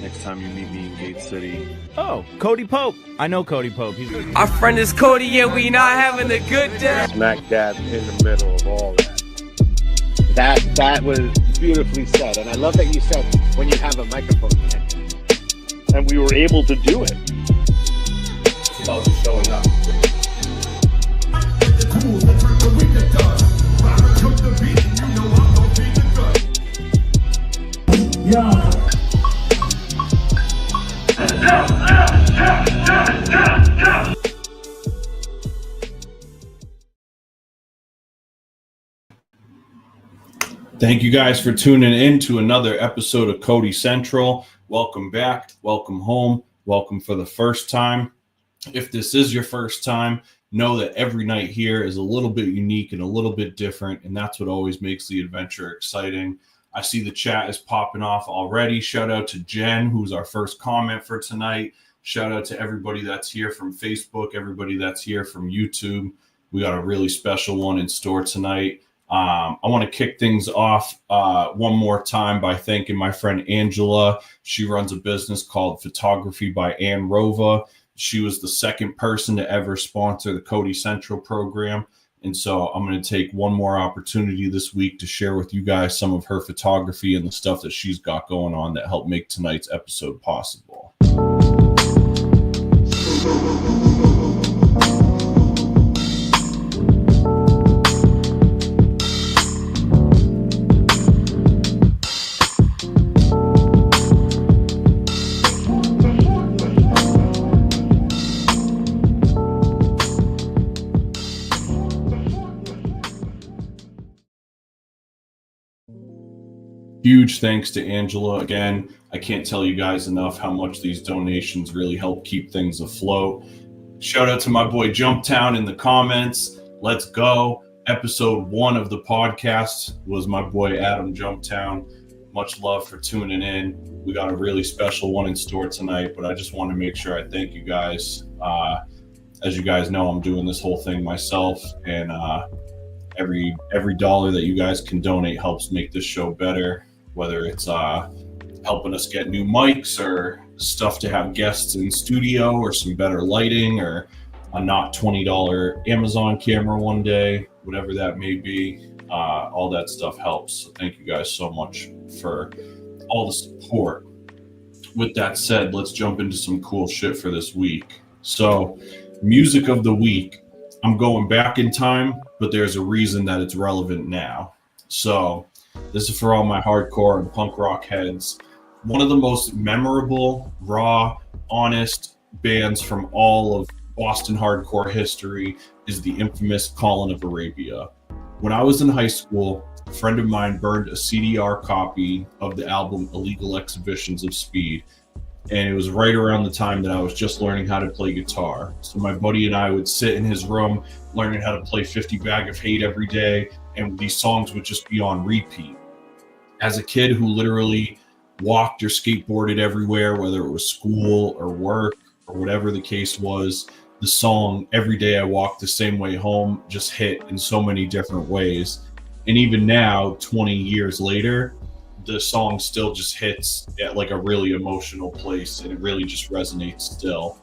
next time you meet me in Gate City. Oh, Cody Pope. I know Cody Pope. Our friend is Cody and we not having a good day. Smack dab in the middle of all that. That was beautifully said. And I love that you said when you have a microphone in hand. And we were able to do it. It's about just showing up. Yeah. Thank you guys for tuning in to another episode of Cody Central. Welcome back, welcome home, welcome for the first time. If this is your first time, know that every night here is a little bit unique and a little bit different, and that's what always makes the adventure exciting. I see the chat is popping off already. Shout out to Jen, who's our first comment for tonight. Shout out to everybody that's here from Facebook, everybody that's here from YouTube. We got a really special one in store tonight. I want to kick things off one more time by thanking my friend Angela. She runs a business called Photography by Ann Rova. She was the second person to ever sponsor the Cody Central program. And so I'm going to take one more opportunity this week to share with you guys some of her photography and the stuff that she's got going on that helped make tonight's episode possible. Huge thanks to Angela. Again, I can't tell you guys enough how much these donations really help keep things afloat. Shout out to my boy Jumptown in the comments. Let's go. Episode 1 of the podcast was my boy Adam Jumptown. Much love for tuning in. We got a really special one in store tonight, but I just want to make sure I thank you guys. As you guys know, I'm doing this whole thing myself, and every dollar that you guys can donate helps make this show better. Whether it's helping us get new mics or stuff to have guests in studio or some better lighting or a not $20 Amazon camera one day, whatever that may be, all that stuff helps. So thank you guys so much for all the support. With that said, let's jump into some cool shit for this week. So, music of the week. I'm going back in time, but there's a reason that it's relevant now. So, this is for all my hardcore and punk rock heads. One of the most memorable, raw, honest bands from all of Boston hardcore history is the infamous Colin of Arabia. When I was in high school, a friend of mine burned a CDR copy of the album Illegal Exhibitions of Speed, and it was right around the time that I was just learning how to play guitar. So my buddy and I would sit in his room learning how to play 50 Bag of Hate every day, and these songs would just be on repeat. As a kid who literally walked or skateboarded everywhere, whether it was school or work or whatever the case was, the song Every Day I Walk the Same Way Home just hit in so many different ways. And even now, 20 years later, the song still just hits at like a really emotional place, and it really just resonates still.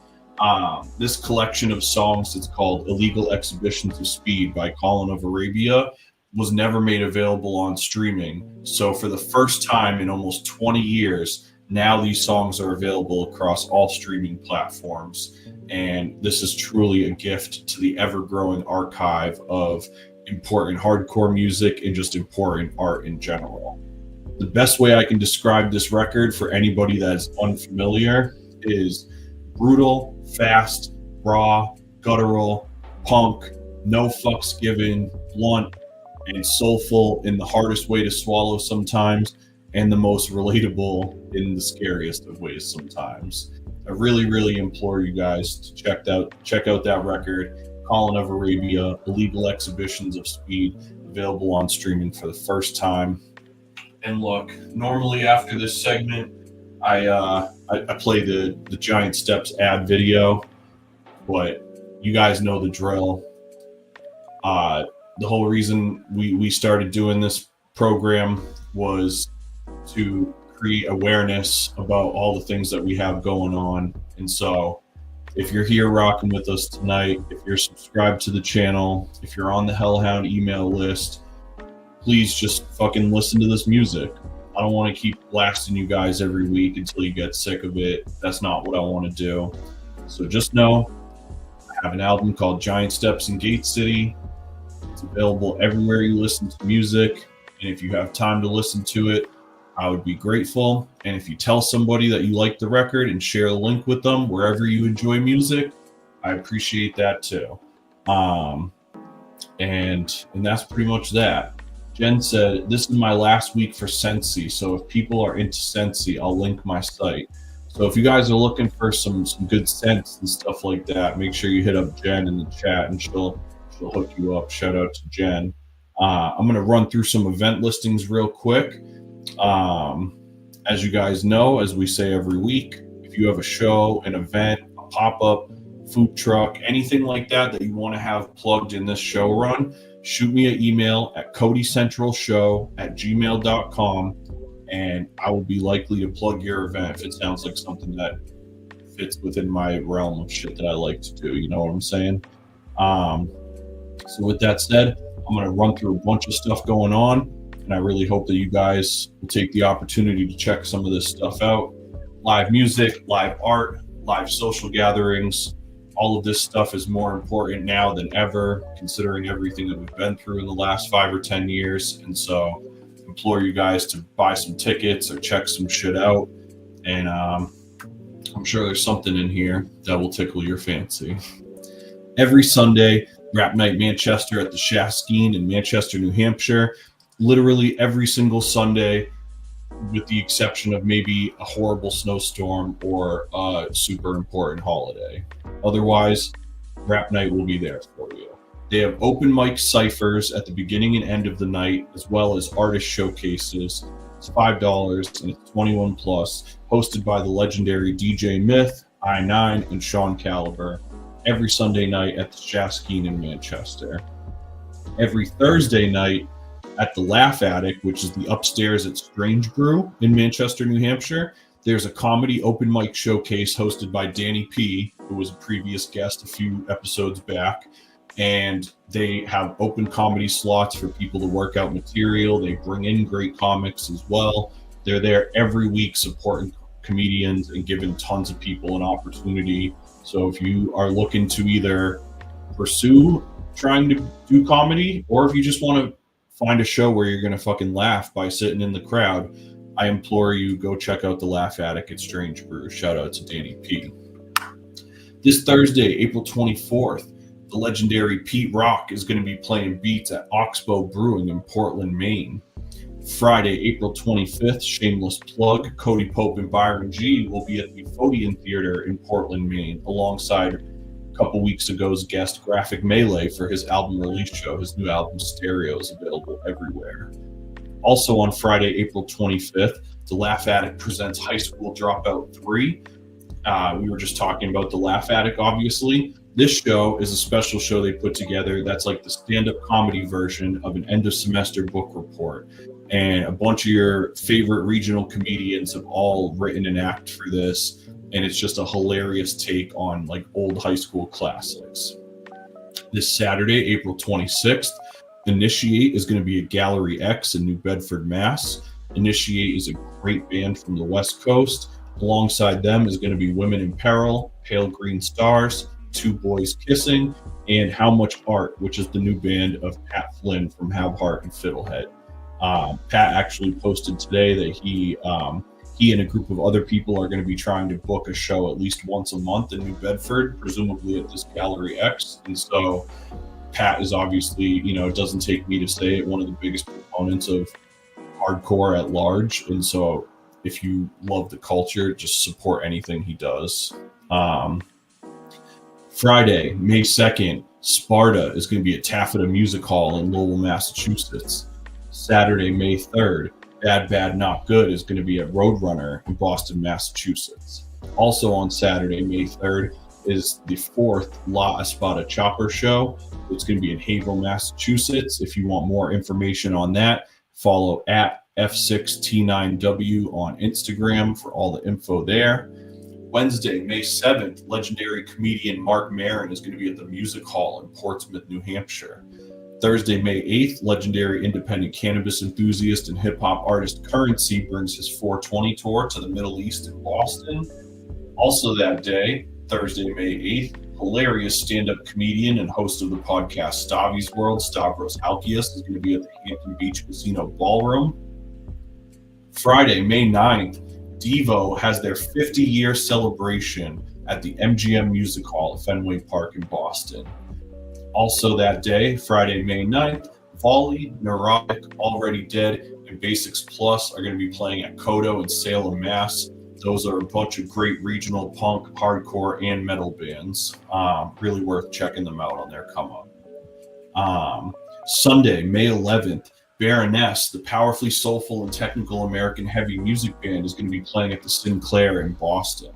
This collection of songs, it's called Illegal Exhibitions of Speed by Colin of Arabia, was never made available on streaming. So for the first time in almost 20 years, now these songs are available across all streaming platforms. And this is truly a gift to the ever-growing archive of important hardcore music and just important art in general. The best way I can describe this record for anybody that's unfamiliar is brutal, fast, raw, guttural, punk, no fucks given, blunt, and soulful in the hardest way to swallow sometimes, and the most relatable in the scariest of ways sometimes. I really implore you guys to check out that record, Colin of Arabia, Illegal Exhibitions of Speed, available on streaming for the first time. And look, normally after this segment, I play the Giant Steps ad video, but you guys know the drill. The whole reason we started doing this program was to create awareness about all the things that we have going on. And so if you're here rocking with us tonight, if you're subscribed to the channel, if you're on the Hellhound email list, please just fucking listen to this music. I don't want to keep blasting you guys every week until you get sick of it. That's not what I want to do. So just know I have an album called Giant Steps in Gate City. It's available everywhere you listen to music. And if you have time to listen to it, I would be grateful. And if you tell somebody that you like the record and share a link with them wherever you enjoy music, I appreciate that too. And that's pretty much that. Jen said, this is my last week for Sensi. So if people are into Sensi, I'll link my site. So if you guys are looking for some good scents and stuff like that, make sure you hit up Jen in the chat and she'll hook you up. Shout out to Jen. I'm going to run through some event listings real quick. As you guys know, as we say every week, if you have a show, an event, a pop-up, food truck, anything like that you want to have plugged in this show run, shoot me an email at codycentralshow@gmail.com and I will be likely to plug your event if it sounds like something that fits within my realm of shit that I like to do. You know what I'm saying? So with that said, I'm going to run through a bunch of stuff going on, and I really hope that you guys will take the opportunity to check some of this stuff out. Live music, live art, live social gatherings. All of this stuff is more important now than ever, considering everything that we've been through in the last 5 or 10 years. And so I implore you guys to buy some tickets or check some shit out. And I'm sure there's something in here that will tickle your fancy. Every Sunday, Rap Night Manchester at the Shaskeen in Manchester, New Hampshire. Literally every single Sunday, with the exception of maybe a horrible snowstorm or a super important holiday. Otherwise, Rap Night will be there for you. They have open mic ciphers at the beginning and end of the night, as well as artist showcases. It's $5 and it's 21 plus, hosted by the legendary DJ Myth, I9, and Sean Caliber. Every Sunday night at the Shaskeen in Manchester. Every Thursday night at the Laugh Attic, which is the upstairs at Strange Brew in Manchester, New Hampshire, there's a comedy open mic showcase hosted by Danny P, who was a previous guest a few episodes back. And they have open comedy slots for people to work out material. They bring in great comics as well. They're there every week supporting comedians and giving tons of people an opportunity. So if you are looking to either pursue trying to do comedy, or if you just want to find a show where you're going to fucking laugh by sitting in the crowd, I implore you, go check out the Laugh Attic at Strange Brew. Shout out to Danny P. This Thursday, April 24th, the legendary Pete Rock is going to be playing beats at Oxbow Brewing in Portland, Maine. Friday, April 25th, shameless plug, Cody Pope and Byron G will be at the Odeon Theater in Portland, Maine, alongside a couple weeks ago's guest Graphic Melee for his album release show. His new album Stereo is available everywhere. Also on Friday, April 25th, the Laugh Attic presents High School Dropout 3. We were just talking about the Laugh Attic, obviously. This show is a special show they put together that's like the stand-up comedy version of an end-of-semester book report. And a bunch of your favorite regional comedians have all written an act for this. And it's just a hilarious take on like old high school classics. This Saturday, April 26th, Initiate is going to be at Gallery X in New Bedford, Mass. Initiate is a great band from the West Coast. Alongside them is going to be Women in Peril, Pale Green Stars, Two Boys Kissing, and How Much Art, which is the new band of Pat Flynn from Have Heart and Fiddlehead. Pat actually posted today that he and a group of other people are going to be trying to book a show at least once a month in New Bedford, presumably at this Gallery X. And so Pat is obviously, it doesn't take me to say it, one of the biggest proponents of hardcore at large. And so if you love the culture, just support anything he does. Friday, May 2nd, Sparta is going to be at Taffeta Music Hall in Lowell, Massachusetts. Saturday, May 3rd, Bad Bad Not Good is going to be at Roadrunner in Boston, Massachusetts. Also on Saturday, May 3rd, is the 4th La Espada Chopper show. It's going to be in Haverhill, Massachusetts. If you want more information on that, follow at F6T9W on Instagram for all the info there. Wednesday, May 7th, legendary comedian Mark Maron is going to be at the Music Hall in Portsmouth, New Hampshire. Thursday, May 8th, legendary independent cannabis enthusiast and hip-hop artist Currency brings his 420 tour to the Middle East in Boston. Also that day, Thursday, May 8th, hilarious stand-up comedian and host of the podcast Stavi's World, Stavros Halkias, is going to be at the Hampton Beach Casino Ballroom. Friday, May 9th, Devo has their 50-year celebration at the MGM Music Hall at Fenway Park in Boston. Also that day, Friday, May 9th, Volley, Neurotic, Already Dead, and Basics Plus are going to be playing at Kodo in Salem, Mass. Those are a bunch of great regional punk, hardcore, and metal bands. Really worth checking them out on their come up. Sunday, May 11th, Baroness, the powerfully soulful and technical American heavy music band, is going to be playing at the Sinclair in Boston.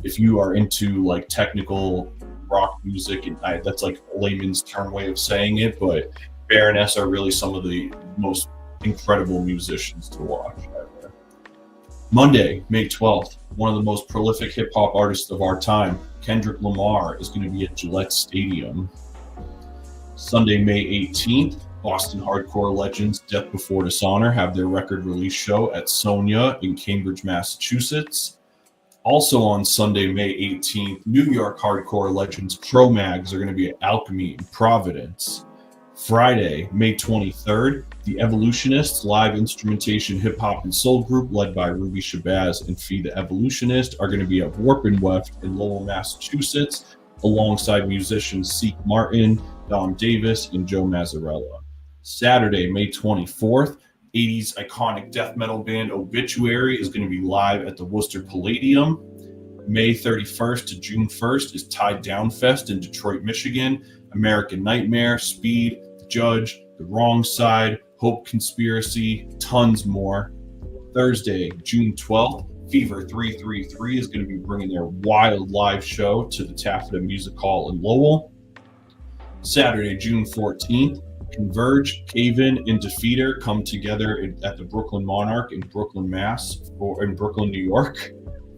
If you are into like technical rock music, and that's like a layman's term way of saying it, but Baroness are really some of the most incredible musicians to watch ever. Monday, May 12th, one of the most prolific hip-hop artists of our time, Kendrick Lamar, is going to be at Gillette Stadium. Sunday, May 18th, Boston hardcore legends Death Before Dishonor have their record release show at Sonia in Cambridge, Massachusetts. Also on Sunday, May 18th, New York hardcore legends Cro-Mags are going to be at Alchemy in Providence. Friday, May 23rd, the Evolutionists, live instrumentation hip hop and soul group led by Ruby Shabazz and Fee the Evolutionist, are going to be at Warp and Weft in Lowell, Massachusetts, alongside musicians Seek Martin, Dom Davis, and Joe Mazzarella. Saturday, May 24th, 80s iconic death metal band Obituary is going to be live at the Worcester Palladium. May 31st to June 1st is Tied Down Fest in Detroit, Michigan. American Nightmare, Speed, The Judge, The Wrong Side, Hope Conspiracy, tons more. Thursday, June 12th, Fever 333 is going to be bringing their wild live show to the Taffeta Music Hall in Lowell. Saturday, June 14th, Converge, Cave-In, and Defeater come together at the Brooklyn Monarch in Brooklyn, New York,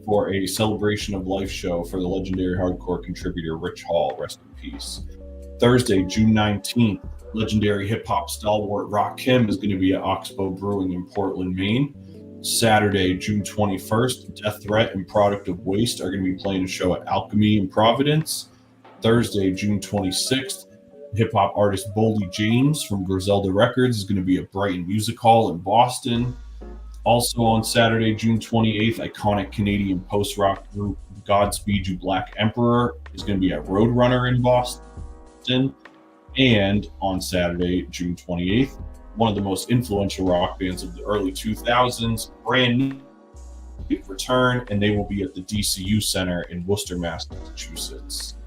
for a celebration of life show for the legendary hardcore contributor Rich Hall, rest in peace. Thursday, June 19th, legendary hip-hop stalwart Rakim is going to be at Oxbow Brewing in Portland, Maine. Saturday, June 21st, Death Threat and Product of Waste are going to be playing a show at Alchemy in Providence. Thursday, June 26th, hip-hop artist Boldy James from Griselda Records is going to be at Brighton Music Hall in Boston. Also on Saturday, June 28th, iconic Canadian post-rock group Godspeed You Black Emperor is going to be at Roadrunner in Boston. And on Saturday, June 28th, one of the most influential rock bands of the early 2000s, Brand New, return, and they will be at the DCU Center in Worcester, Massachusetts.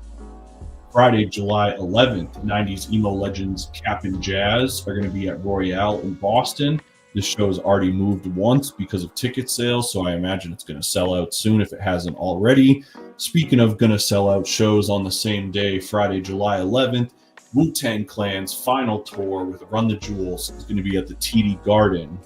Friday, July 11th, 90s emo legends Cap and Jazz are going to be at Royale in Boston. This show has already moved once because of ticket sales, so I imagine it's going to sell out soon if it hasn't already. Speaking of going to sell out shows on the same day, Friday, July 11th, Wu-Tang Clan's final tour with Run the Jewels is going to be at the TD Garden.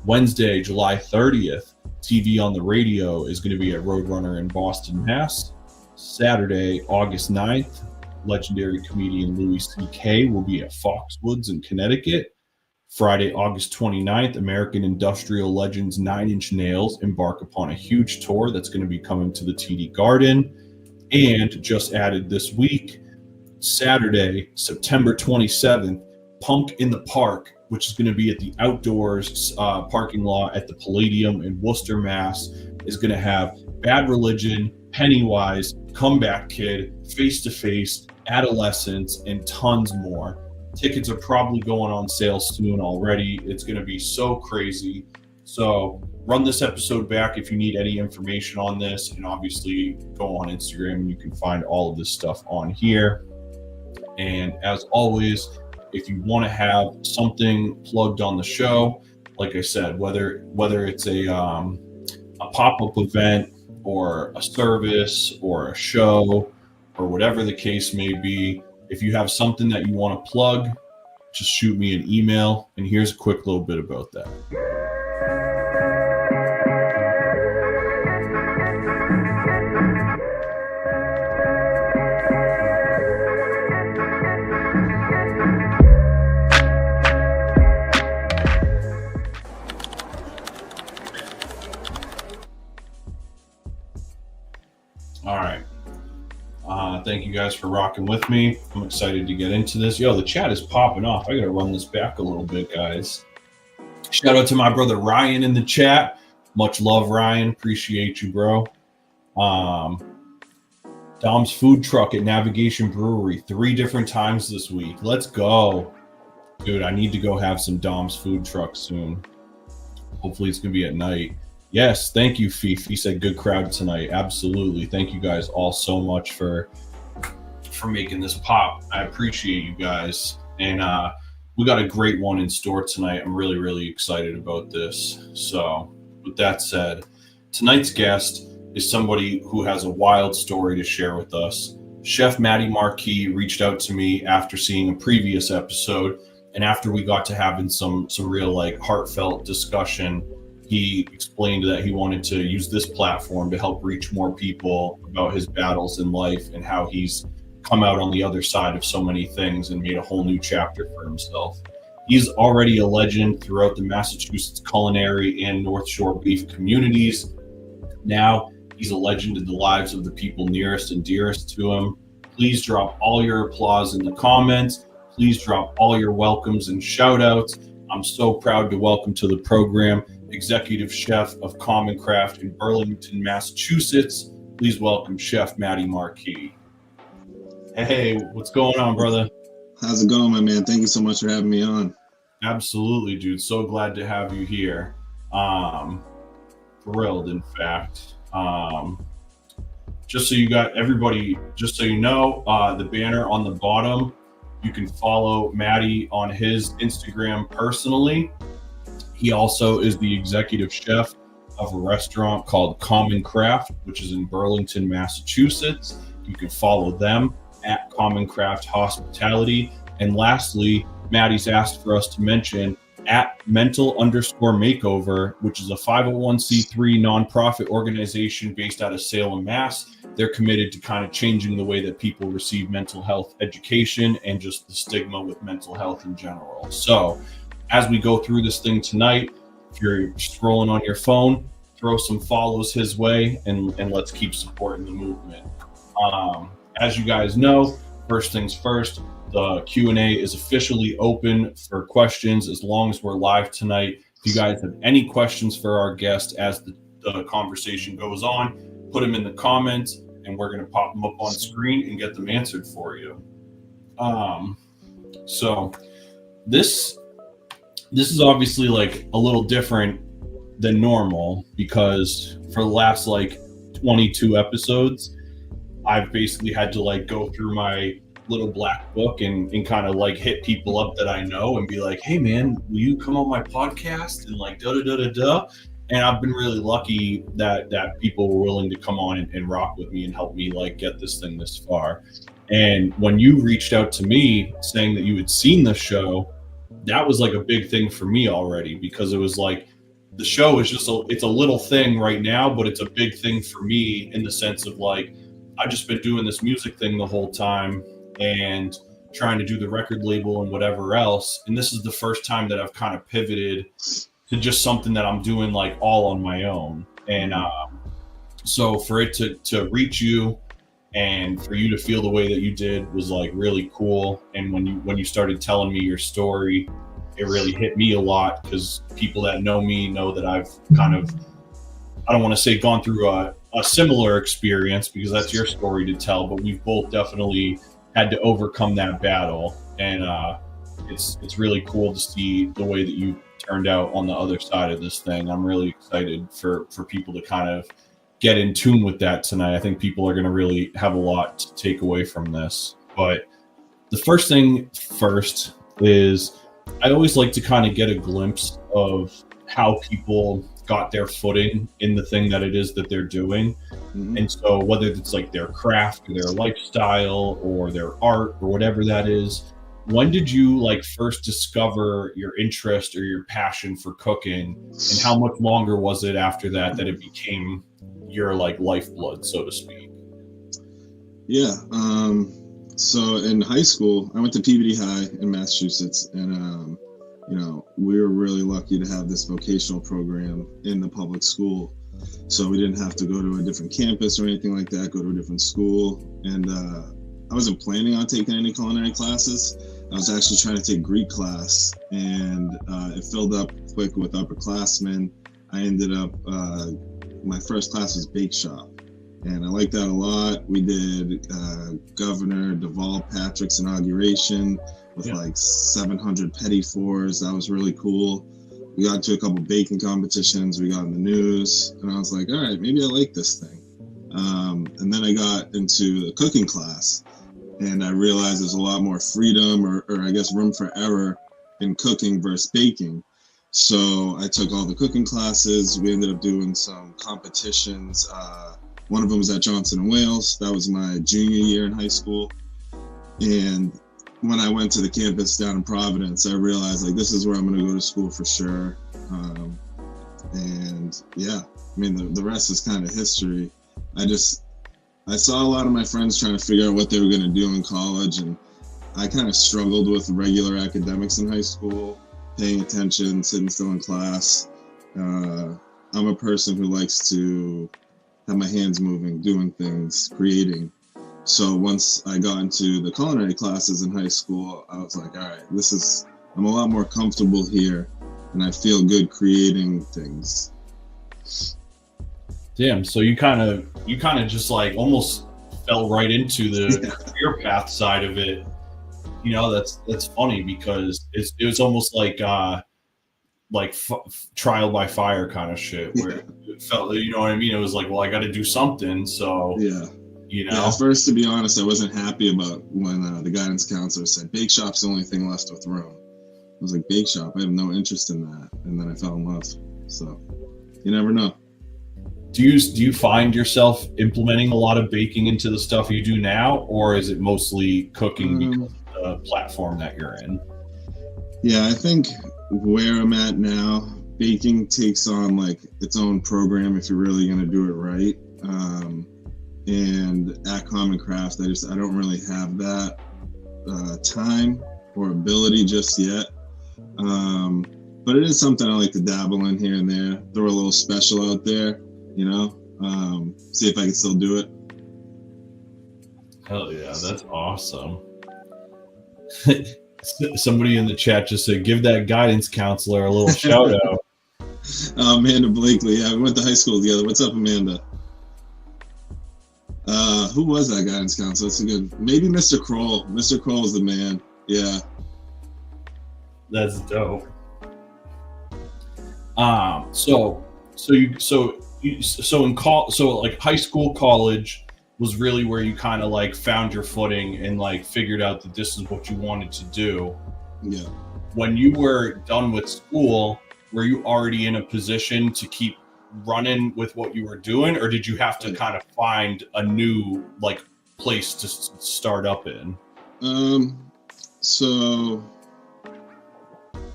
Wednesday, July 30th, TV on the Radio is going to be at Roadrunner in Boston, Mass. Saturday, August 9th, legendary comedian Louis C.K. will be at Foxwoods in Connecticut. Friday, August 29th, American industrial legends Nine Inch Nails embark upon a huge tour that's going to be coming to the TD Garden. And just added this week, Saturday, September 27th, Punk in the Park, which is going to be at the outdoors parking lot at the Palladium in Worcester, Mass, is going to have Bad Religion, Pennywise, Comeback Kid, Face to Face, Adolescence, and tons more. Tickets are probably going on sale soon already. It's going to be so crazy. So run this episode back if you need any information on this, and obviously go on Instagram and you can find all of this stuff on here. And as always, if you want to have something plugged on the show, like I said, whether it's a pop-up event or a service or a show or whatever the case may be, if you have something that you want to plug, just shoot me an email. And here's a quick little bit about that. All right. Thank you guys for rocking with me. I'm excited to get into this. Yo, the chat is popping off. I got to run this back a little bit, guys. Shout out to my brother Ryan in the chat. Much love, Ryan. Appreciate you, bro. Dom's food truck at Navigation Brewery 3 different times this week. Let's go. Dude, I need to go have some Dom's food truck soon. Hopefully it's going to be at night. Yes, thank you, Fifi. He said good crowd tonight. Absolutely. Thank you guys all so much for making this pop. I appreciate you guys. And we got a great one in store tonight. I'm really, really excited about this. So with that said, tonight's guest is somebody who has a wild story to share with us. Chef Matty Marquis reached out to me after seeing a previous episode, and after we got to having some real like heartfelt discussion, he explained that he wanted to use this platform to help reach more people about his battles in life and how he's come out on the other side of so many things and made a whole new chapter for himself. He's already a legend throughout the Massachusetts culinary and North Shore beef communities. Now he's a legend in the lives of the people nearest and dearest to him. Please drop all your applause in the comments. Please drop all your welcomes and shout outs. I'm so proud to welcome to the program Executive Chef of Common Craft in Burlington, Massachusetts. Please welcome Chef Matty Marquis. Hey, what's going on, brother? How's it going, my man? Thank you so much for having me on. Absolutely, dude. So glad to have you here. Thrilled, in fact. Just so you got everybody, just so you know, the banner on the bottom, you can follow Matty on his Instagram personally. He also is the executive chef of a restaurant called Common Craft, which is in Burlington, Massachusetts. You can follow them at Common Craft Hospitality. And lastly, Matty's asked for us to mention at mental_makeover, which is a 501c3 nonprofit organization based out of Salem, Mass. They're committed to kind of changing the way that people receive mental health education and just the stigma with mental health in general. So as we go through this thing tonight, if you're scrolling on your phone, throw some follows his way and let's keep supporting the movement. As you guys know, first things first, the Q&A is officially open for questions as long as we're live tonight. If you guys have any questions for our guest as the conversation goes on, put them in the comments and we're going to pop them up on screen and get them answered for you. So this is obviously like a little different than normal because for the last like 22 episodes, I've basically had to like go through my little black book and kind of like hit people up that I know and be like, hey man, will you come on my podcast and like da. And I've been really lucky that people were willing to come on and rock with me and help me like get this thing this far. And when you reached out to me saying that you had seen the show, that was like a big thing for me already, because it was like the show is just it's a little thing right now, but it's a big thing for me in the sense of like I've just been doing this music thing the whole time and trying to do the record label and whatever else. And this is the first time that I've kind of pivoted to just something that I'm doing like all on my own. And so for it to reach you and for you to feel the way that you did was like really cool. And when you started telling me your story, it really hit me a lot, because people that know me know that I've kind of, I don't want to say gone through a similar experience, because that's your story to tell, but we've both definitely had to overcome that battle. And it's really cool to see the way that you turned out on the other side of this thing. I'm really excited for people to kind of get in tune with that tonight. I think people are going to really have a lot to take away from this. But the first thing first is I always like to kind of get a glimpse of how people got their footing in the thing that it is that they're doing. Mm-hmm. And so whether it's like their craft or their lifestyle or their art or whatever that is, when did you like first discover your interest or your passion for cooking, and how much longer was it after that it became your like lifeblood, so to speak? Yeah. So in high school, I went to Peabody High in Massachusetts, and we were really lucky to have this vocational program in the public school. So we didn't have to go to a different campus or anything like that, go to a different school. And I wasn't planning on taking any culinary classes. I was actually trying to take Greek class, and it filled up quick with upperclassmen. I ended up, my first class was bake shop, and I liked that a lot. We did Governor Deval Patrick's inauguration with like 700 petit fours. That was really cool. We got into a couple baking competitions. We got in the news, and I was like, all right, maybe I like this thing. And then I got into the cooking class, and I realized there's a lot more freedom, or I guess room for error in cooking versus baking. So I took all the cooking classes. We ended up doing some competitions. One of them was at Johnson & Wales. That was my junior year in high school. And when I went to the campus down in Providence, I realized like this is where I'm going to go to school for sure. And yeah, I mean, the rest is kind of history. I saw a lot of my friends trying to figure out what they were going to do in college, and I kind of struggled with regular academics in high school, paying attention, sitting still in class. I'm a person who likes to have my hands moving, doing things, creating. So once I got into the culinary classes in high school, I was like, all right, I'm a lot more comfortable here, and I feel good creating things. Damn, so you kind of just like almost fell right into the career path side of it. You know, that's funny because it was almost like trial by fire kind of shit, where it felt, you know what I mean? It was like, well, I got to do something, so yeah. You know. Yeah, at first, to be honest, I wasn't happy about when the guidance counselor said bake shop's the only thing left with room. I was like, bake shop? I have no interest in that. And then I fell in love. So you never know. Do you find yourself implementing a lot of baking into the stuff you do now, or is it mostly cooking because of the platform that you're in? Yeah, I think where I'm at now, baking takes on like its own program if you're really going to do it right. And at Common Craft, I don't really have that time or ability just yet. But it is something I like to dabble in here and there, throw a little special out there, you know, see if I can still do it. Hell yeah, that's awesome. Somebody in the chat just said, give that guidance counselor a little shout out. Amanda Blakely. Yeah, we went to high school together. What's up, Amanda? Who was that guidance counselor? That's a good, maybe Mr. Kroll. Mr. Kroll's the man. Yeah. That's dope. So like high school, college was really where you kind of like found your footing and like figured out that this is what you wanted to do. Yeah. When you were done with school, were you already in a position to keep running with what you were doing, or did you have to kind of find a new like place to start up in? So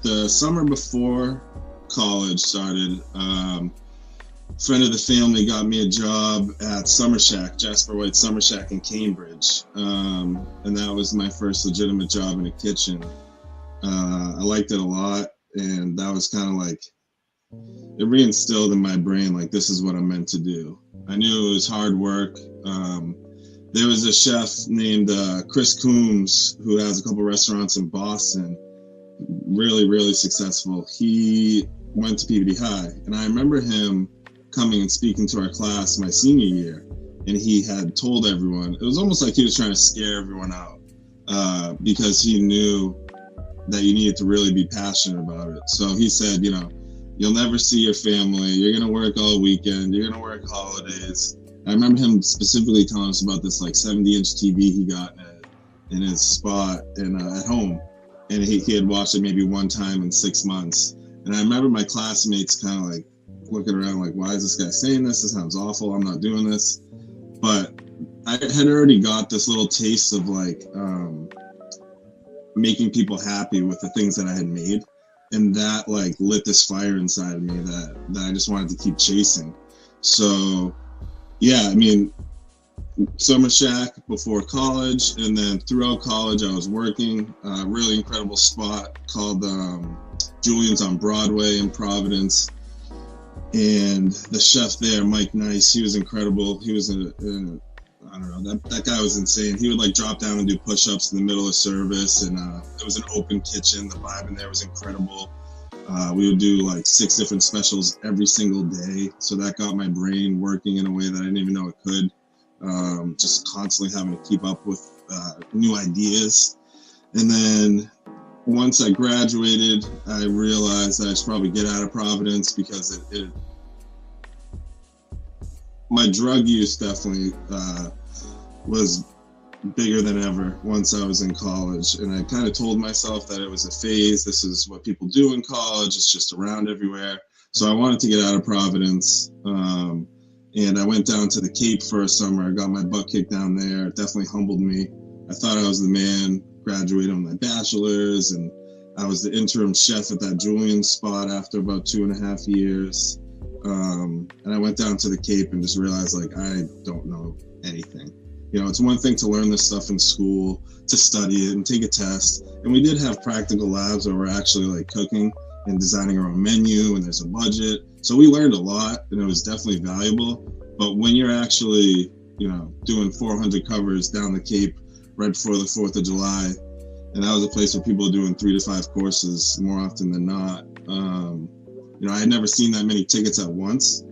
the summer before college started, friend of the family got me a job at Summer Shack, Jasper White Summer Shack in Cambridge. And that was my first legitimate job in a kitchen. I liked it a lot, and that was kind of like, it reinstilled in my brain, like, this is what I'm meant to do. I knew it was hard work. There was a chef named Chris Coombs who has a couple restaurants in Boston, really, really successful. He went to Peabody High, and I remember him coming and speaking to our class my senior year, and he had told everyone, it was almost like he was trying to scare everyone out, because he knew that you needed to really be passionate about it. So he said, you know, you'll never see your family, you're gonna work all weekend, you're gonna work holidays. I remember him specifically telling us about this like 70-inch TV he got in his spot and at home, and he had watched it maybe one time in 6 months. And I remember my classmates kind of like looking around like, why is this guy saying this? This sounds awful, I'm not doing this. But I had already got this little taste of like making people happy with the things that I had made. And that like lit this fire inside of me that I just wanted to keep chasing. So yeah, I mean, Summer Shack before college, and then throughout college I was working a really incredible spot called Julian's on Broadway in Providence. And the chef there, Mike Nice, he was incredible. He was I don't know, that guy was insane. He would like drop down and do push-ups in the middle of service, and it was an open kitchen. The vibe in there was incredible. We would do like 6 different specials every single day, so that got my brain working in a way that I didn't even know it could. Just constantly having to keep up with new ideas. And then once I graduated, I realized that I should probably get out of Providence because my drug use definitely was bigger than ever once I was in college. And I kind of told myself that it was a phase. This is what people do in college. It's just around everywhere. So I wanted to get out of Providence. And I went down to the Cape for a summer. I got my butt kicked down there. It definitely humbled me. I thought I was the man, graduated with my bachelor's, and I was the interim chef at that Julian spot after about 2.5 years. And I went down to the Cape and just realized, like, I don't know anything. You know, it's one thing to learn this stuff in school, to study it and take a test. And we did have practical labs where we're actually like cooking and designing our own menu, and there's a budget. So we learned a lot, and it was definitely valuable. But when you're actually, you know, doing 400 covers down the Cape right before the 4th of July, and that was a place where people were doing 3 to 5 courses more often than not. You know, I had never seen that many tickets at once.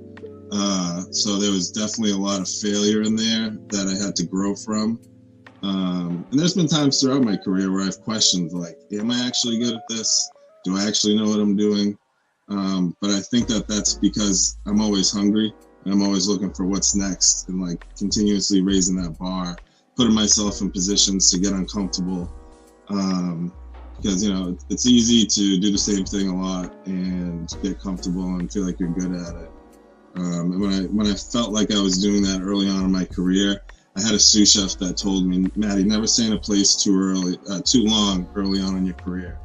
So there was definitely a lot of failure in there that I had to grow from. And there's been times throughout my career where I've questioned, like, am I actually good at this? Do I actually know what I'm doing? But I think that that's because I'm always hungry, and I'm always looking for what's next, and like continuously raising that bar, putting myself in positions to get uncomfortable. Because, you know, it's easy to do the same thing a lot and get comfortable and feel like you're good at it. And when I felt like I was doing that early on in my career, I had a sous chef that told me, Matty, never stay in a place too long early on in your career,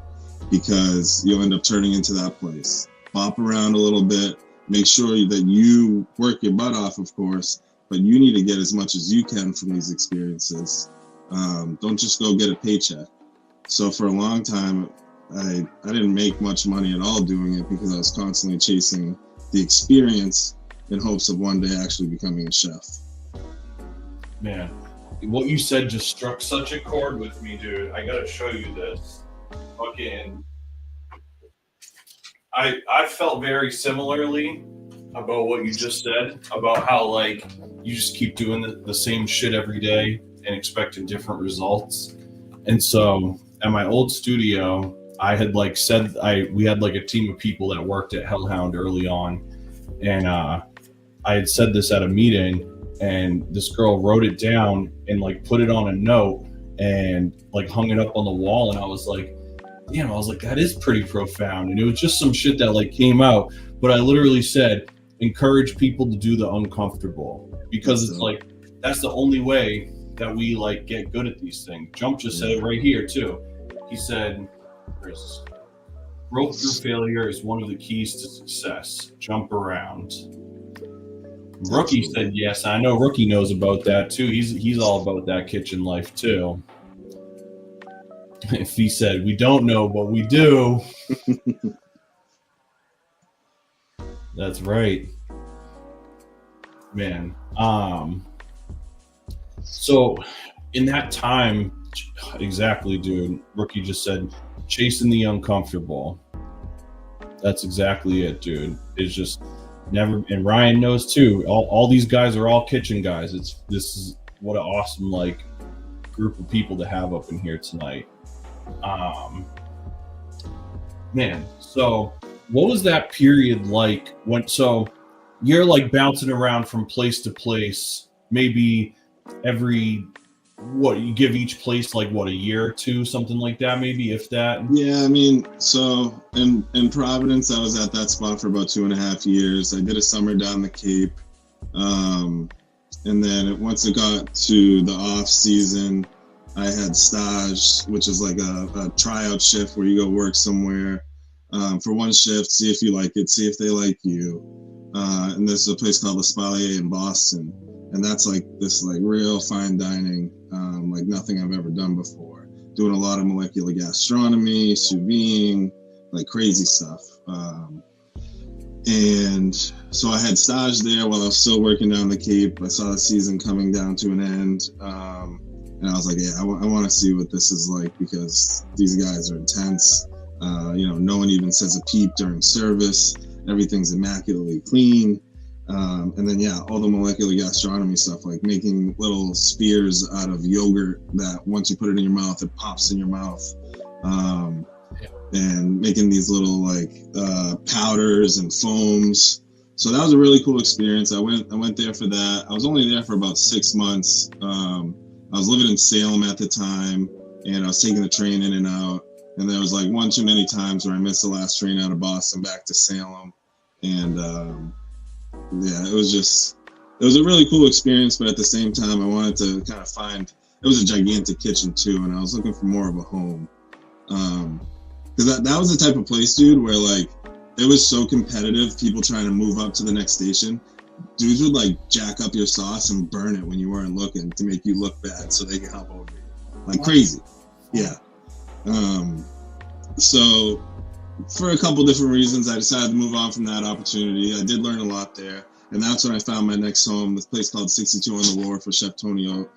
because you'll end up turning into that place. Bop around a little bit, make sure that you work your butt off, of course, but you need to get as much as you can from these experiences. Don't just go get a paycheck. So for a long time, I didn't make much money at all doing it, because I was constantly chasing the experience in hopes of one day actually becoming a chef. Man, what you said just struck such a chord with me, dude. I gotta show you this. Fucking, I felt very similarly about what you just said, about how, like, you just keep doing the same shit every day and expecting different results. And so at my old studio, I had like said, we had like a team of people that worked at Hellhound early on, and I had said this at a meeting, and this girl wrote it down and like put it on a note and like hung it up on the wall, and I was like, damn, I was like, that is pretty profound. And it was just some shit that like came out, but I literally said, encourage people to do the uncomfortable, because it's like, that's the only way that we like get good at these things. Jump just said it right here too. He said, growth through failure is one of the keys to success. Jump around. Rookie said yes. I know Rookie knows about that too. He's all about that kitchen life too. If he said we don't know, but we do. That's right, man. So in that time, exactly, dude. Rookie just said, chasing the uncomfortable. That's exactly it, dude. It's just never, and Ryan knows too. All these guys are all kitchen guys. This is what an awesome like group of people to have up in here tonight. Man, so what was that period like when? So you're like bouncing around from place to place, maybe every. What, you give each place like what, a year or two, something like that, maybe, if that? Yeah, I mean, so in Providence, I was at that spot for about 2.5 years. I did a summer down the Cape, and then once it got to the off season, I had stage, which is like a tryout shift where you go work somewhere for one shift, see if you like it, see if they like you. And there's a place called the Spalier in Boston, and that's like this like real fine dining, like nothing I've ever done before. Doing a lot of molecular gastronomy, sous vide, like crazy stuff. And so I had stage there while I was still working down the Cape. I saw the season coming down to an end. And I was like, yeah, I want to see what this is like, because these guys are intense. No one even says a peep during service. Everything's immaculately clean. And then, yeah, all the molecular gastronomy stuff, like making little spears out of yogurt that once you put it in your mouth, it pops in your mouth. And making these little like powders and foams. So that was a really cool experience. I went there for that. I was only there for about 6 months. I was living in Salem at the time, and I was taking the train in and out. And there was like one too many times where I missed the last train out of Boston back to Salem. And yeah, it was a really cool experience. But at the same time, I wanted to kind of find, it was a gigantic kitchen too, and I was looking for more of a home. Because that was the type of place, dude, where like it was so competitive, people trying to move up to the next station. Dudes would like jack up your sauce and burn it when you weren't looking to make you look bad so they could help over you. Like crazy. Yeah. So for a couple different reasons, I decided to move on from that opportunity. I did learn a lot there. And that's when I found my next home, this place called 62 on the Wharf for Chef Antonio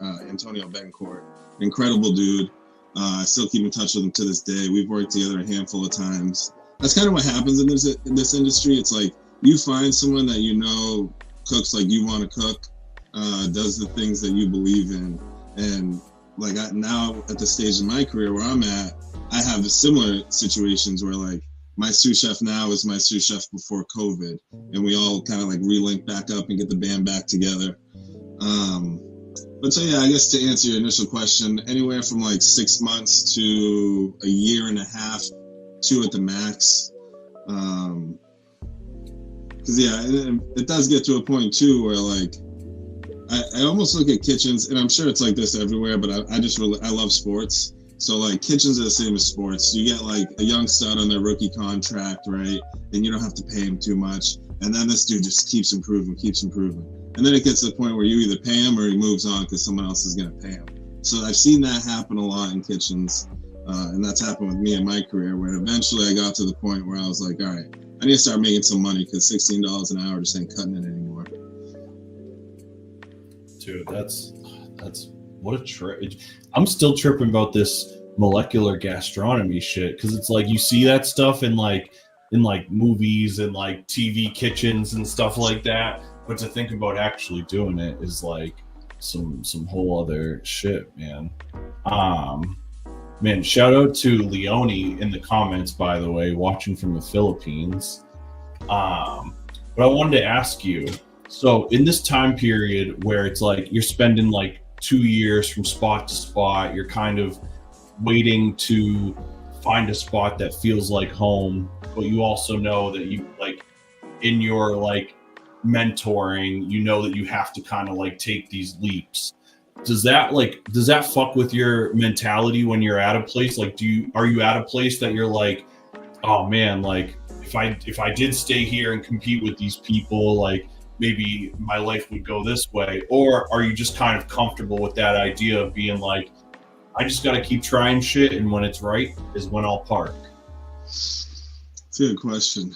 Bencourt. Incredible dude. I still keep in touch with him to this day. We've worked together a handful of times. That's kind of what happens in this industry. It's like you find someone that you know cooks like you want to cook, does the things that you believe in. And like now at the stage in my career where I'm at, I have similar situations where like my sous chef now is my sous chef before COVID, and we all kind of like relink back up and get the band back together. But so yeah, I guess to answer your initial question, anywhere from like 6 months to a year and a half, 2 at the max. Because yeah, it does get to a point too where like I almost look at kitchens, and I'm sure it's like this everywhere, but I love sports. So like kitchens are the same as sports. You get like a young stud on their rookie contract, right? And you don't have to pay him too much. And then this dude just keeps improving. And then it gets to the point where you either pay him or he moves on because someone else is going to pay him. So I've seen that happen a lot in kitchens. And that's happened with me in my career, where eventually I got to the point where I was like, all right, I need to start making some money because $16 an hour just ain't cutting it anymore. Dude, that's what a trip. I'm still tripping about this molecular gastronomy shit, because it's like you see that stuff in like movies and like TV kitchens and stuff like that, but to think about actually doing it is like some whole other shit, man. Man, shout out to Leone in the comments, by the way, watching from the Philippines. But I wanted to ask you, so in this time period where it's like you're spending like 2 years from spot to spot, you're kind of waiting to find a spot that feels like home, but you also know that you like in your like mentoring, you know that you have to kind of like take these leaps. Does that fuck with your mentality when you're at a place? Like, are you at a place that you're like, oh man, like if I did stay here and compete with these people, like maybe my life would go this way? Or are you just kind of comfortable with that idea of being like, I just got to keep trying shit, and when it's right is when I'll park? It's a good question.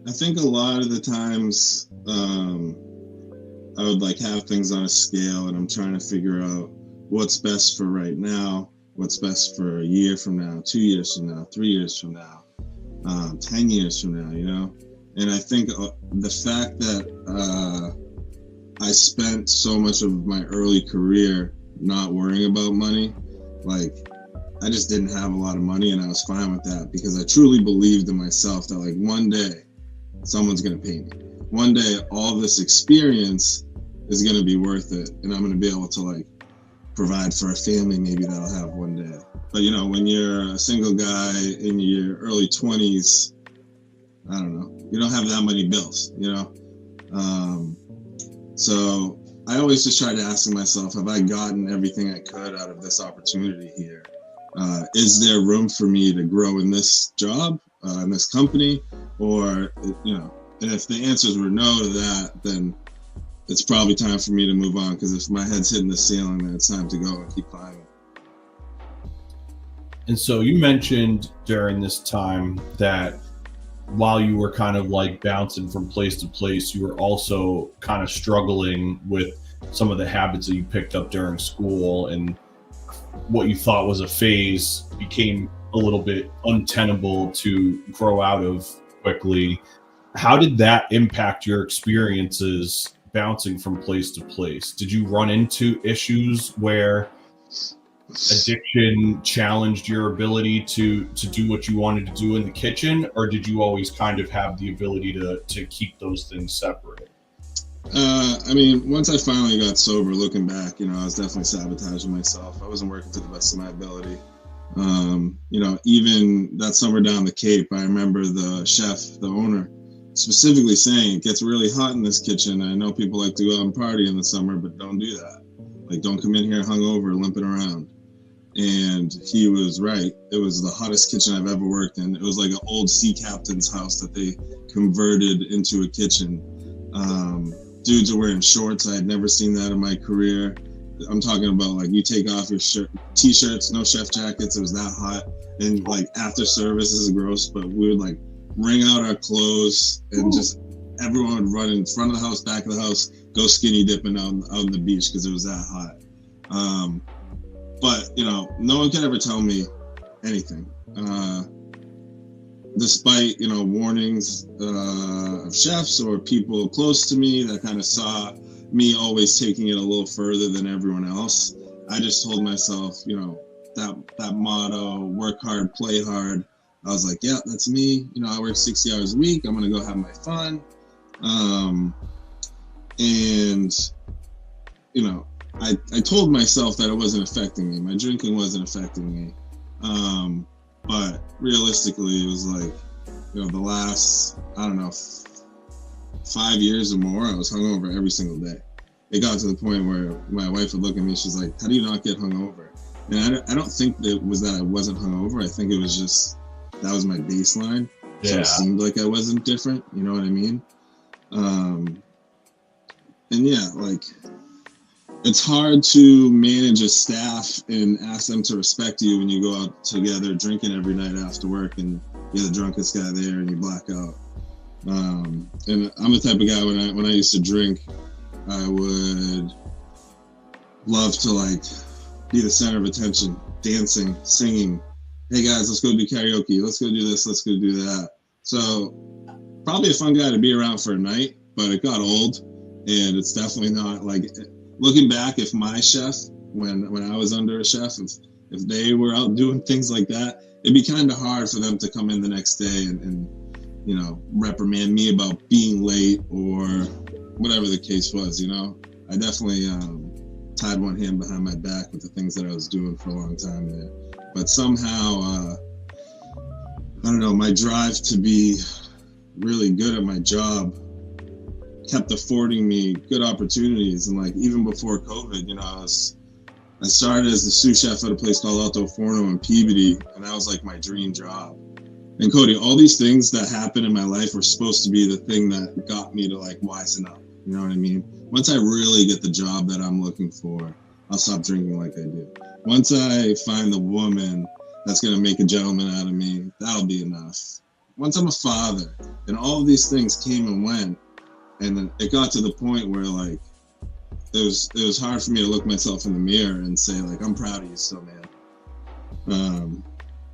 I think a lot of the times I would like have things on a scale, and I'm trying to figure out what's best for right now, what's best for a year from now, 2 years from now, 3 years from now, 10 years from now, you know? And I think the fact that I spent so much of my early career not worrying about money, like I just didn't have a lot of money, and I was fine with that because I truly believed in myself that like one day someone's going to pay me. One day all this experience is going to be worth it, and I'm going to be able to like provide for a family maybe that I'll have one day. But you know, when you're a single guy in your early 20s, I don't know, you don't have that many bills, you know? So I always just try to ask myself, have I gotten everything I could out of this opportunity here? Is there room for me to grow in this job, in this company? Or, and if the answers were no to that, then it's probably time for me to move on, because if my head's hitting the ceiling, then it's time to go and keep climbing. And so you mentioned during this time that while you were kind of like bouncing from place to place, you were also kind of struggling with some of the habits that you picked up during school, and what you thought was a phase became a little bit untenable to grow out of quickly. How did that impact your experiences bouncing from place to place? Did you run into issues where addiction challenged your ability to do what you wanted to do in the kitchen, or did you always kind of have the ability to keep those things separate? Once I finally got sober, looking back, I was definitely sabotaging myself. I wasn't working to the best of my ability. Even that summer down the Cape, I remember the chef, the owner, specifically saying, it gets really hot in this kitchen. I know people like to go out and party in the summer, but don't do that. Like, don't come in here hungover, limping around. And he was right. It was the hottest kitchen I've ever worked in. It was like an old sea captain's house that they converted into a kitchen. Dudes are wearing shorts. I had never seen that in my career. I'm talking about, like, you take off your t-shirts, no chef jackets. It was that hot. And like, after service, this is gross, but we would like wring out our clothes and just everyone would run in front of the house, back of the house, go skinny dipping out on the beach because it was that hot. But no one could ever tell me anything. Despite, warnings of chefs or people close to me that kind of saw me always taking it a little further than everyone else, I just told myself, that motto, work hard, play hard. I was like, yeah, that's me. I work 60 hours a week. I'm going to go have my fun. I told myself that it wasn't affecting me. My drinking wasn't affecting me. But realistically, it was like, the last, 5 years or more, I was hungover every single day. It got to the point where my wife would look at me, she's like, how do you not get hungover? And I don't think it was that I wasn't hungover. I think it was just, that was my baseline. Yeah. So it seemed like I wasn't different. You know what I mean? And yeah, like, it's hard to manage a staff and ask them to respect you when you go out together drinking every night after work and you're the drunkest guy there and you black out. And I'm the type of guy, when I used to drink, I would love to like be the center of attention, dancing, singing. Hey guys, let's go do karaoke. Let's go do this. Let's go do that. So probably a fun guy to be around for a night, but it got old, and it's definitely not like, looking back, if my chef, when I was under a chef, if they were out doing things like that, it'd be kind of hard for them to come in the next day and reprimand me about being late or whatever the case was. I definitely tied one hand behind my back with the things that I was doing for a long time there. But somehow, I don't know, my drive to be really good at my job kept affording me good opportunities. And like, even before COVID, I started as the sous chef at a place called Alto Forno in Peabody, and that was like my dream job. And Cody, all these things that happened in my life were supposed to be the thing that got me to like wisen up. You know what I mean? Once I really get the job that I'm looking for, I'll stop drinking like I do. Once I find the woman that's going to make a gentleman out of me, that'll be enough. Once I'm a father, and all of these things came and went, and then it got to the point where like, it was hard for me to look myself in the mirror and say like, I'm proud of you still, man.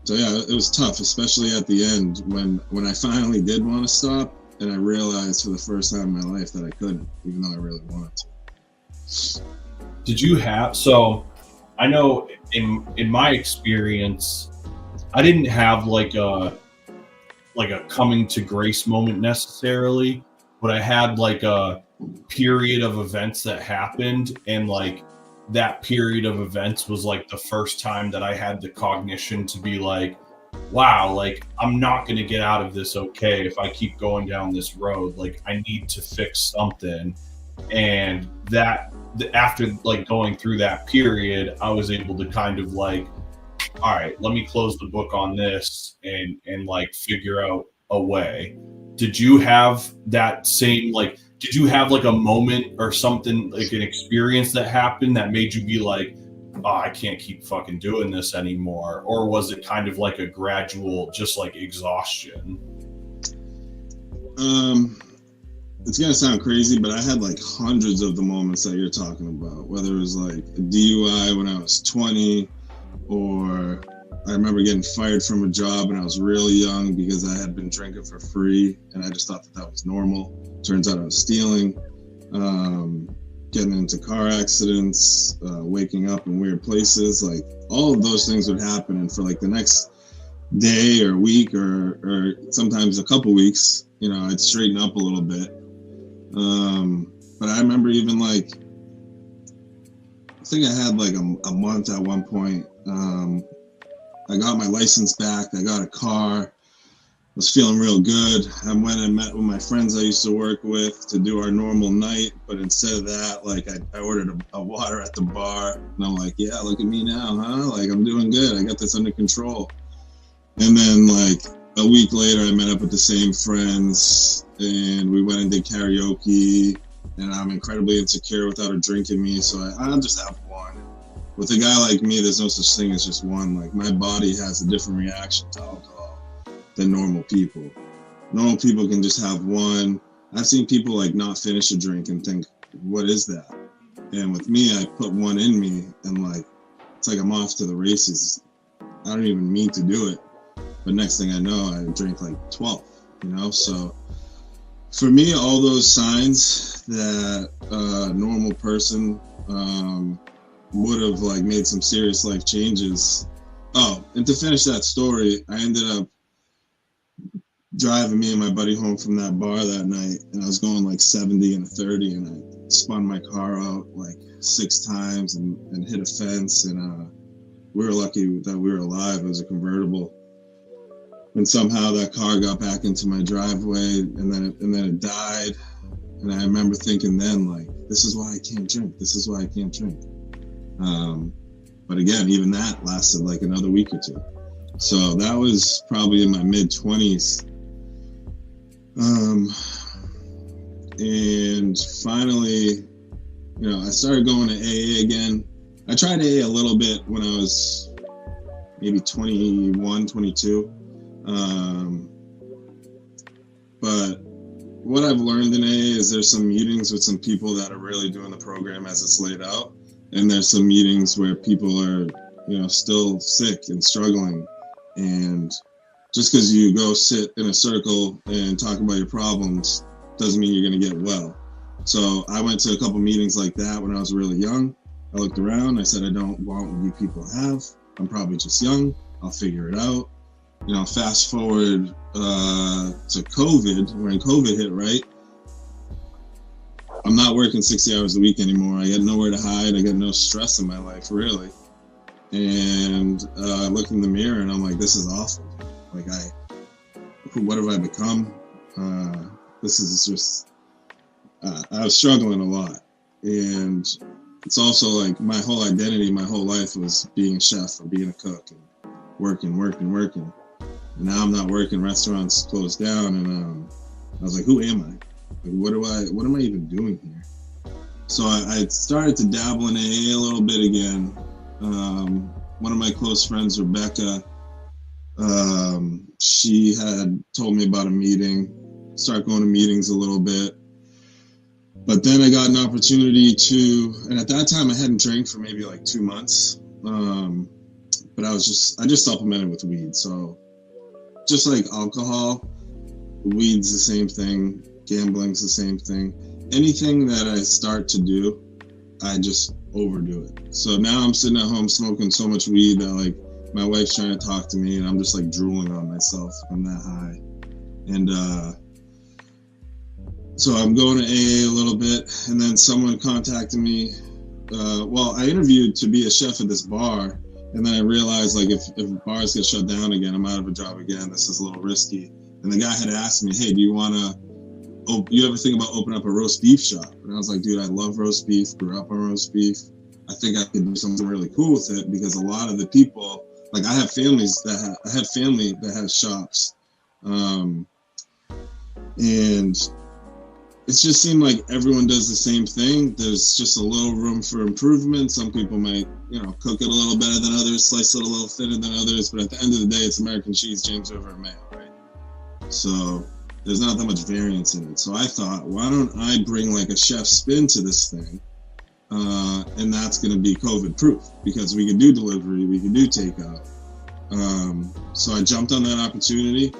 So yeah, it was tough, especially at the end when I finally did want to stop, and I realized for the first time in my life that I couldn't, even though I really wanted to. Did you have, so I know in my experience, I didn't have like a coming to grace moment necessarily, but I had like a period of events that happened, and like that period of events was like the first time that I had the cognition to be like, wow, like I'm not going to get out of this okay if I keep going down this road. Like I need to fix something. And that after like going through that period, I was able to kind of like, all right, let me close the book on this and like figure out a way. Did you have that same, like, did you have like a moment or something, like an experience that happened that made you be like, oh, I can't keep fucking doing this anymore? Or was it kind of like a gradual, just like exhaustion? It's gonna sound crazy, but I had like hundreds of the moments that you're talking about, whether it was like a DUI when I was 20, or I remember getting fired from a job when I was really young because I had been drinking for free and I just thought that was normal. Turns out I was stealing, getting into car accidents, waking up in weird places. Like all of those things would happen, and for like the next day or week or sometimes a couple weeks, you know, I'd straighten up a little bit. But I remember even like, I think I had like a month at one point. I got my license back. I got a car. Was feeling real good. I went and met with my friends I used to work with to do our normal night. But instead of that, like I ordered a water at the bar, and I'm like, yeah, look at me now, huh? Like I'm doing good. I got this under control. And then like a week later, I met up with the same friends, and we went and did karaoke. And I'm incredibly insecure without a drink in me, so I'll just have one. With a guy like me, there's no such thing as just one. Like my body has a different reaction to alcohol than normal people. Normal people can just have one. I've seen people like not finish a drink and think, what is that? And with me, I put one in me and like, it's like I'm off to the races. I don't even mean to do it. But next thing I know, I drink like 12, you know? So for me, all those signs that a normal person would have like made some serious life changes. Oh, and to finish that story, I ended up driving me and my buddy home from that bar that night, and I was going like 70 and 30, and I spun my car out like 6 times and hit a fence, and we were lucky that we were alive. It was a convertible. And somehow that car got back into my driveway, and then it died. And I remember thinking then, like, this is why I can't drink. This is why I can't drink. But again, even that lasted like another week or two. So that was probably in my mid-20s. And finally, you know, I started going to AA again. I tried AA a little bit when I was maybe 21, 22. But what I've learned in AA is there's some meetings with some people that are really doing the program as it's laid out. And there's some meetings where people are, you know, still sick and struggling. And just because you go sit in a circle and talk about your problems doesn't mean you're going to get well. So I went to a couple meetings like that when I was really young. I looked around. I said, I don't want what you people have. I'm probably just young. I'll figure it out. You know, fast forward to COVID, when COVID hit, right? I'm not working 60 hours a week anymore. I got nowhere to hide. I got no stress in my life, really. And I look in the mirror and I'm like, this is awful. Like, what have I become? This is just, I was struggling a lot. And it's also like my whole identity, my whole life was being a chef or being a cook and working. And now I'm not working, restaurants closed down, and I was like, who am I? Like, what am I even doing here? So I started to dabble in AA a little bit again. One of my close friends, Rebecca, she had told me about a meeting, start going to meetings a little bit. But then I got an opportunity to, and at that time I hadn't drank for maybe like 2 months. But I just supplemented with weed. So just like alcohol, weed's the same thing, gambling's the same thing. Anything that I start to do, I just overdo it. So now I'm sitting at home smoking so much weed that like my wife's trying to talk to me and I'm just like drooling on myself. I'm that high. And so I'm going to AA a little bit, and then someone contacted me. Well, I interviewed to be a chef at this bar. And then I realized, like, if bars get shut down again, I'm out of a job again. This is a little risky. And the guy had asked me, hey, do you want to oh, you ever think about opening up a roast beef shop? And I was like, dude, I love roast beef, grew up on roast beef. I think I could do something really cool with it because a lot of the people, like I have family that has shops. And it just seemed like everyone does the same thing. There's just a little room for improvement. Some people might, cook it a little better than others, slice it a little thinner than others. But at the end of the day, it's American cheese, James River, and mayo, right? So there's not that much variance in it. So I thought, why don't I bring like a chef spin to this thing? And that's going to be COVID proof because we can do delivery, we can do takeout. So I jumped on that opportunity.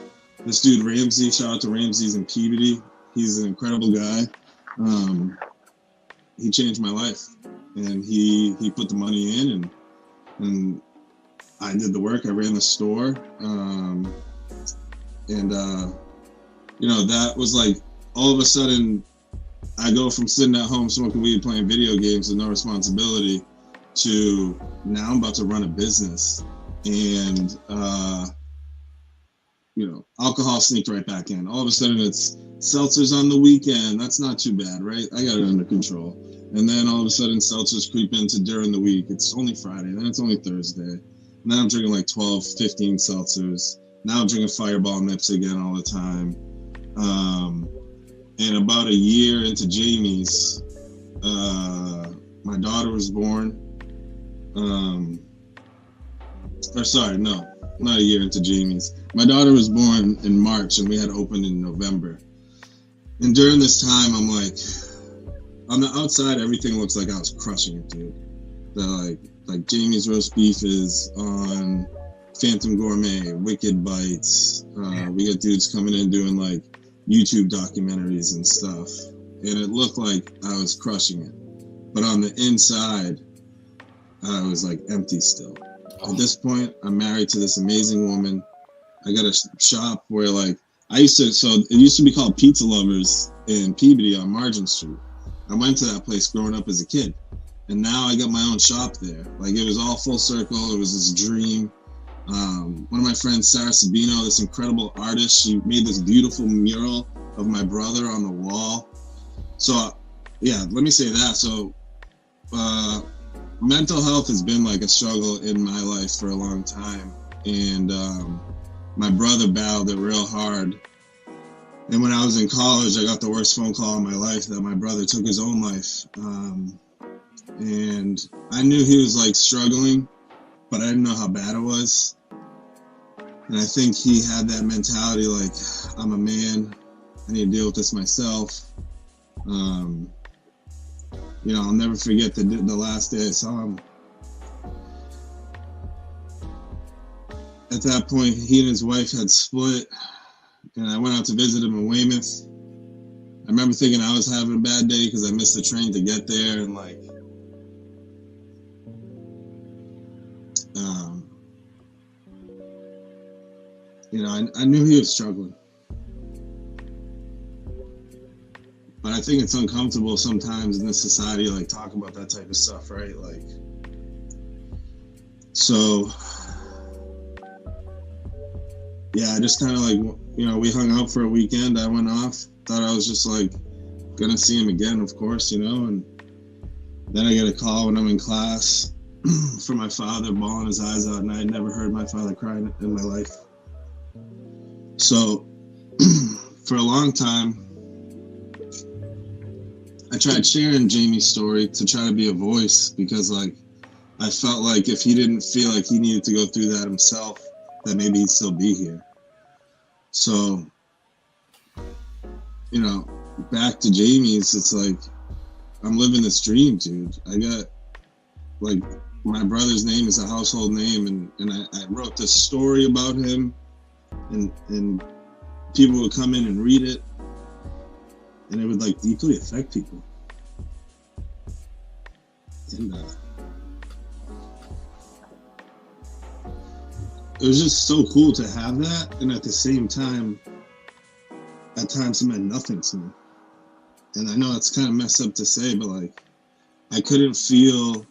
This dude Ramsey, shout out to Ramsey's in Peabody. He's an incredible guy. He changed my life, and he put the money in, and I did the work. I ran the store, that was like all of a sudden I go from sitting at home smoking weed, playing video games with no responsibility to now I'm about to run a business, and alcohol sneaked right back in. All of a sudden it's seltzers on the weekend. That's not too bad, right? I got it under control. And then all of a sudden seltzers creep into during the week. It's only Friday, then it's only Thursday. And then I'm drinking like 12, 15 seltzers. Now I'm drinking Fireball Nips again all the time. And about a year into Jamie's, my daughter was born. Not a year into Jamie's. My daughter was born in March and we had opened in November. And during this time, I'm like, on the outside, everything looks like I was crushing it, dude. Like Jamie's roast beef is on Phantom Gourmet, Wicked Bites. We got dudes coming in doing like YouTube documentaries and stuff. And it looked like I was crushing it. But on the inside, I was like empty still. At this point, I'm married to this amazing woman. I got a shop where it used to be called Pizza Lovers in Peabody on Margin Street. I went to that place growing up as a kid. And now I got my own shop there. Like it was all full circle. It was this dream. One of my friends, Sarah Sabino, this incredible artist, she made this beautiful mural of my brother on the wall. So yeah, let me say that. So mental health has been like a struggle in my life for a long time. And my brother battled it real hard. And when I was in college, I got the worst phone call in my life that my brother took his own life. And I knew he was like struggling, but I didn't know how bad it was. And I think he had that mentality like, I'm a man, I need to deal with this myself. I'll never forget the last day I saw him. At that point, he and his wife had split, and I went out to visit him in Weymouth. I remember thinking I was having a bad day because I missed the train to get there, and I knew he was struggling. But I think it's uncomfortable sometimes in this society, talk about that type of stuff, right? Yeah, I just kind of we hung out for a weekend. I went off, thought I was just gonna see him again, of course, and then I get a call when I'm in class from my father bawling his eyes out, and I had never heard my father cry in my life. So for a long time, I tried sharing Jamie's story to try to be a voice because I felt like if he didn't feel like he needed to go through that himself, that maybe he'd still be here. So, back to Jamie's, it's I'm living this dream, dude. I got my brother's name is a household name, and I wrote this story about him, and people would come in and read it, and it would deeply affect people. And it was just so cool to have that, and at the same time, at times it meant nothing to me. And I know it's kind of messed up to say, but I couldn't feel.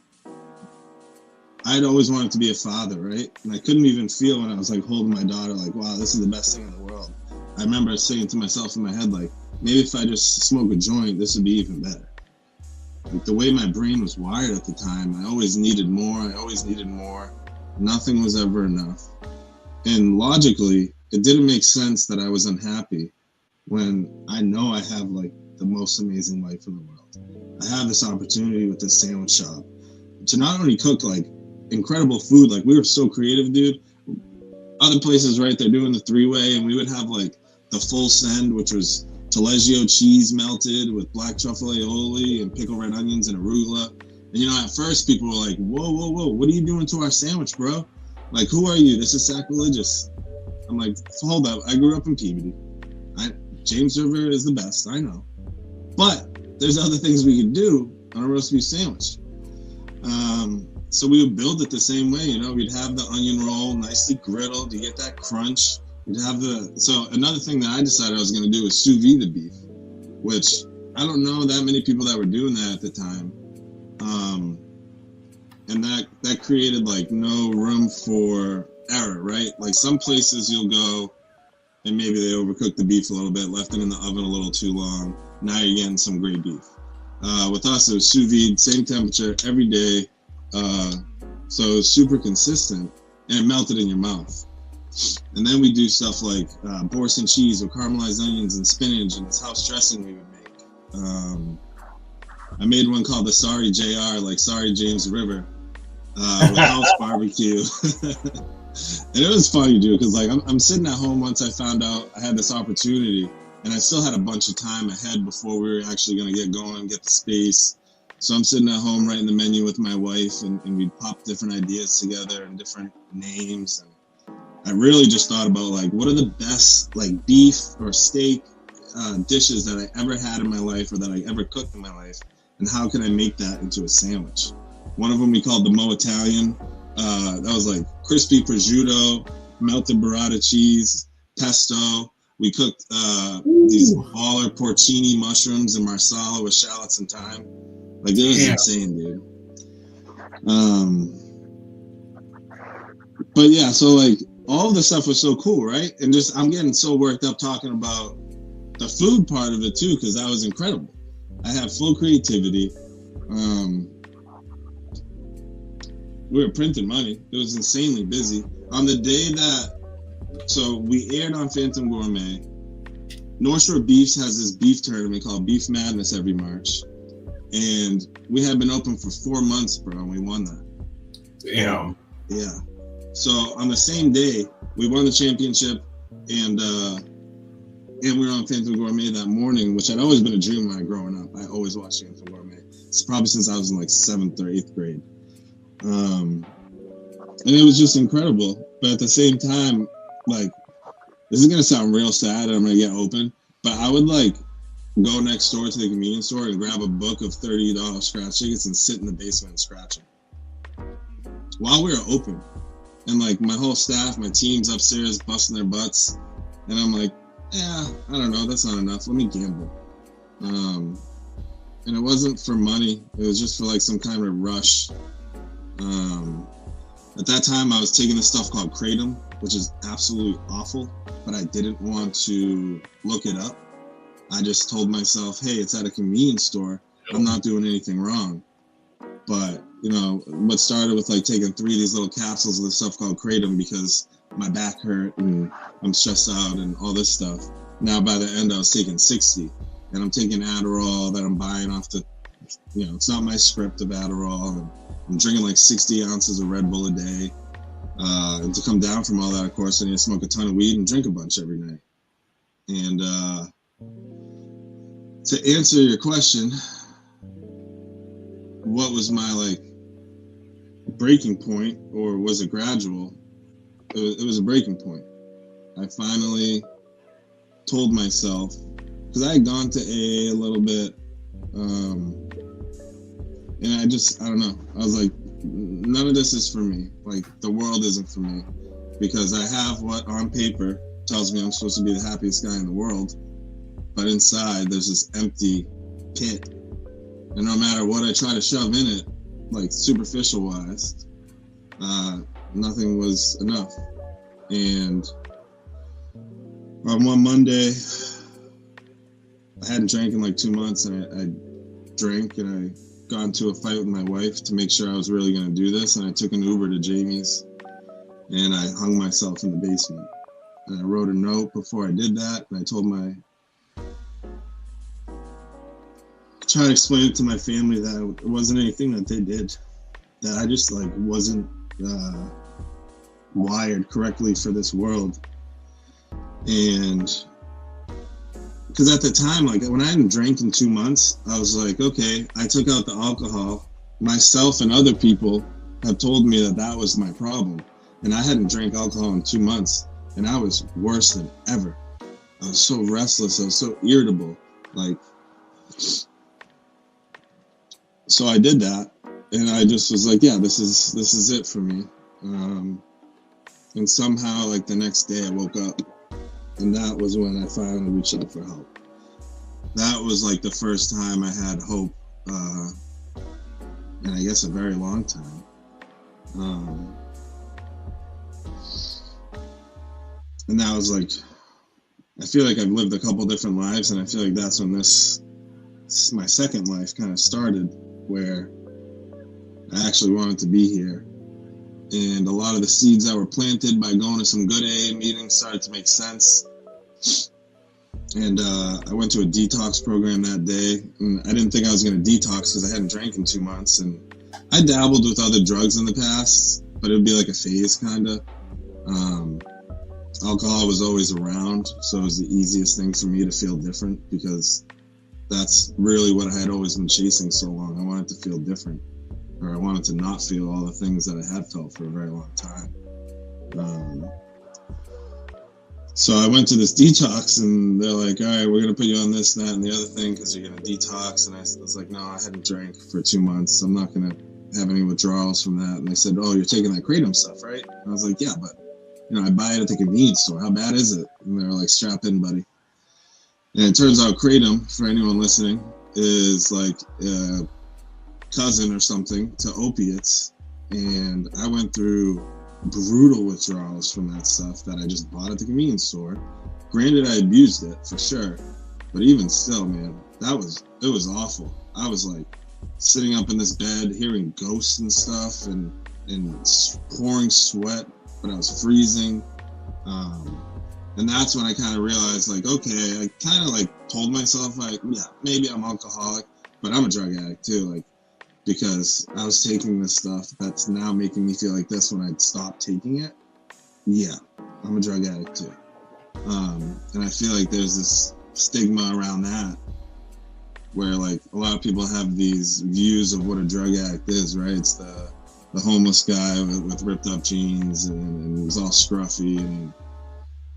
I'd always wanted to be a father, right? And I couldn't even feel when I was holding my daughter, wow, this is the best thing in the world. I remember saying to myself in my head, maybe if I just smoke a joint, this would be even better. Like the way my brain was wired at the time, I always needed more. Nothing was ever enough. And logically, it didn't make sense that I was unhappy when I know I have like the most amazing life in the world. I have this opportunity with this sandwich shop to not only cook like incredible food, like we were so creative, dude. Other places, right, they're doing the three-way, and we would have like the full send, which was Taleggio cheese melted with black truffle aioli and pickled red onions and arugula. And at first people were like, whoa, what are you doing to our sandwich, bro? Like, who are you? This is sacrilegious. I'm like, hold up, I grew up in Peabody. James River is the best, I know. But there's other things we could do on a roast beef sandwich. So we would build it the same way, we'd have the onion roll nicely griddled, you get that crunch. So another thing that I decided I was going to do was sous vide the beef, which I don't know that many people that were doing that at the time. And that created like no room for error, right? Like some places you'll go and maybe they overcooked the beef a little bit, left it in the oven a little too long. Now you're getting some great beef. With us, it was sous vide, same temperature every day. So it was super consistent and it melted in your mouth. And then we do stuff like Boursin cheese with caramelized onions and spinach and this house dressing we would make. I made one called the Sorry JR, like Sorry James River, with house barbecue. And it was funny, dude, because like I'm sitting at home once I found out I had this opportunity, and I still had a bunch of time ahead before we were actually going to get going, get the space. So I'm sitting at home writing the menu with my wife, and we'd pop different ideas together and different names. And I really just thought about like, what are the best like beef or steak dishes that I ever had in my life or that I ever cooked in my life, and how can I make that into a sandwich? One of them we called the Mo Italian. That was like crispy prosciutto, melted burrata cheese, pesto. We cooked these baller porcini mushrooms and marsala with shallots and thyme. Like it was insane, dude. But yeah, so like all of the stuff was so cool, right? And just I'm getting so worked up talking about the food part of it too, because that was incredible. I had full creativity. We were printing money. It was insanely busy. On the day so we aired on Phantom Gourmet. North Shore Beefs has this beef tournament called Beef Madness every March. And we had been open for 4 months, bro, and we won that. Damn. Yeah. So on the same day, we won the championship, and we were on Phantom Gourmet that morning, which had always been a dream of mine growing up. I always watched Phantom Gourmet. It's probably since I was in like 7th or 8th grade. And it was just incredible. But at the same time, like, this is gonna sound real sad, and I'm gonna get open, but I would like go next door to the convenience store and grab a book of $30 scratch tickets and sit in the basement and scratch them while we were open. And like my whole staff, my team's upstairs busting their butts, and I'm like, I don't know, that's not enough. Let me gamble. And it wasn't for money. It was just for like some kind of rush. At that time, I was taking this stuff called Kratom, which is absolutely awful, but I didn't want to look it up. I just told myself, hey, it's at a convenience store. I'm not doing anything wrong. But, what started with like taking 3 of these little capsules of this stuff called Kratom because my back hurt and I'm stressed out and all this stuff. Now by the end, I was taking 60, and I'm taking Adderall that I'm buying off the, it's not my script of Adderall. And I'm drinking like 60 ounces of Red Bull a day. And to come down from all that, of course, I need to smoke a ton of weed and drink a bunch every night. And to answer your question, what was my like breaking point, or was it gradual? It was a breaking point. I finally told myself, because I had gone to AA a little bit, and I don't know. I was like, none of this is for me. Like, the world isn't for me. Because I have what on paper tells me I'm supposed to be the happiest guy in the world. But inside, there's this empty pit. And no matter what I try to shove in it, like superficial wise, nothing was enough. And on one Monday, I hadn't drank in like 2 months, and I drank, and I got into a fight with my wife to make sure I was really going to do this, and I took an Uber to Jamie's, and I hung myself in the basement. And I wrote a note before I did that, and I tried to explain it to my family that it wasn't anything that they did, that I just like wasn't wired correctly for this world. And because at the time, like when I hadn't drank in 2 months, I was like, okay, I took out the alcohol. Myself and other people have told me that that was my problem. And I hadn't drank alcohol in 2 months, and I was worse than ever. I was so restless. I was so irritable. Like, so I did that, and I just was like, yeah, this is it for me. And somehow, like the next day, I woke up, and that was when I finally reached out for help. That was like the first time I had hope, in I guess a very long time. And that was like, I feel like I've lived a couple different lives, and I feel like that's when this my second life kind of started, where I actually wanted to be here. And a lot of the seeds that were planted by going to some good AA meetings started to make sense. And I went to a detox program that day, and I didn't think I was going to detox because I hadn't drank in 2 months. And I dabbled with other drugs in the past, but it would be like a phase kind of. Alcohol was always around, so it was the easiest thing for me to feel different, because that's really what I had always been chasing so long. I wanted to feel different, or I wanted to not feel all the things that I had felt for a very long time. So I went to this detox, and they're like, all right, we're going to put you on this, that, and the other thing because you're going to detox. And I was like, no, I hadn't drank for 2 months. I'm not going to have any withdrawals from that. And they said, oh, you're taking that Kratom stuff, right? And I was like, yeah, but I buy it at the convenience store. How bad is it? And they're like, strap in, buddy. And it turns out Kratom, for anyone listening, is like a cousin or something to opiates. And I went through brutal withdrawals from that stuff that I just bought at the convenience store. Granted, I abused it for sure, but even still, man, it was awful. I was like sitting up in this bed, hearing ghosts and stuff, and pouring sweat, but I was freezing. And that's when I kind of realized, like, okay, I kind of like told myself, like, yeah, maybe I'm alcoholic, but I'm a drug addict too, like, because I was taking this stuff that's now making me feel like this when I'd stopped taking it. Yeah, I'm a drug addict too. And I feel like there's this stigma around that, where like a lot of people have these views of what a drug addict is, right? It's the homeless guy with ripped up jeans and he's all scruffy and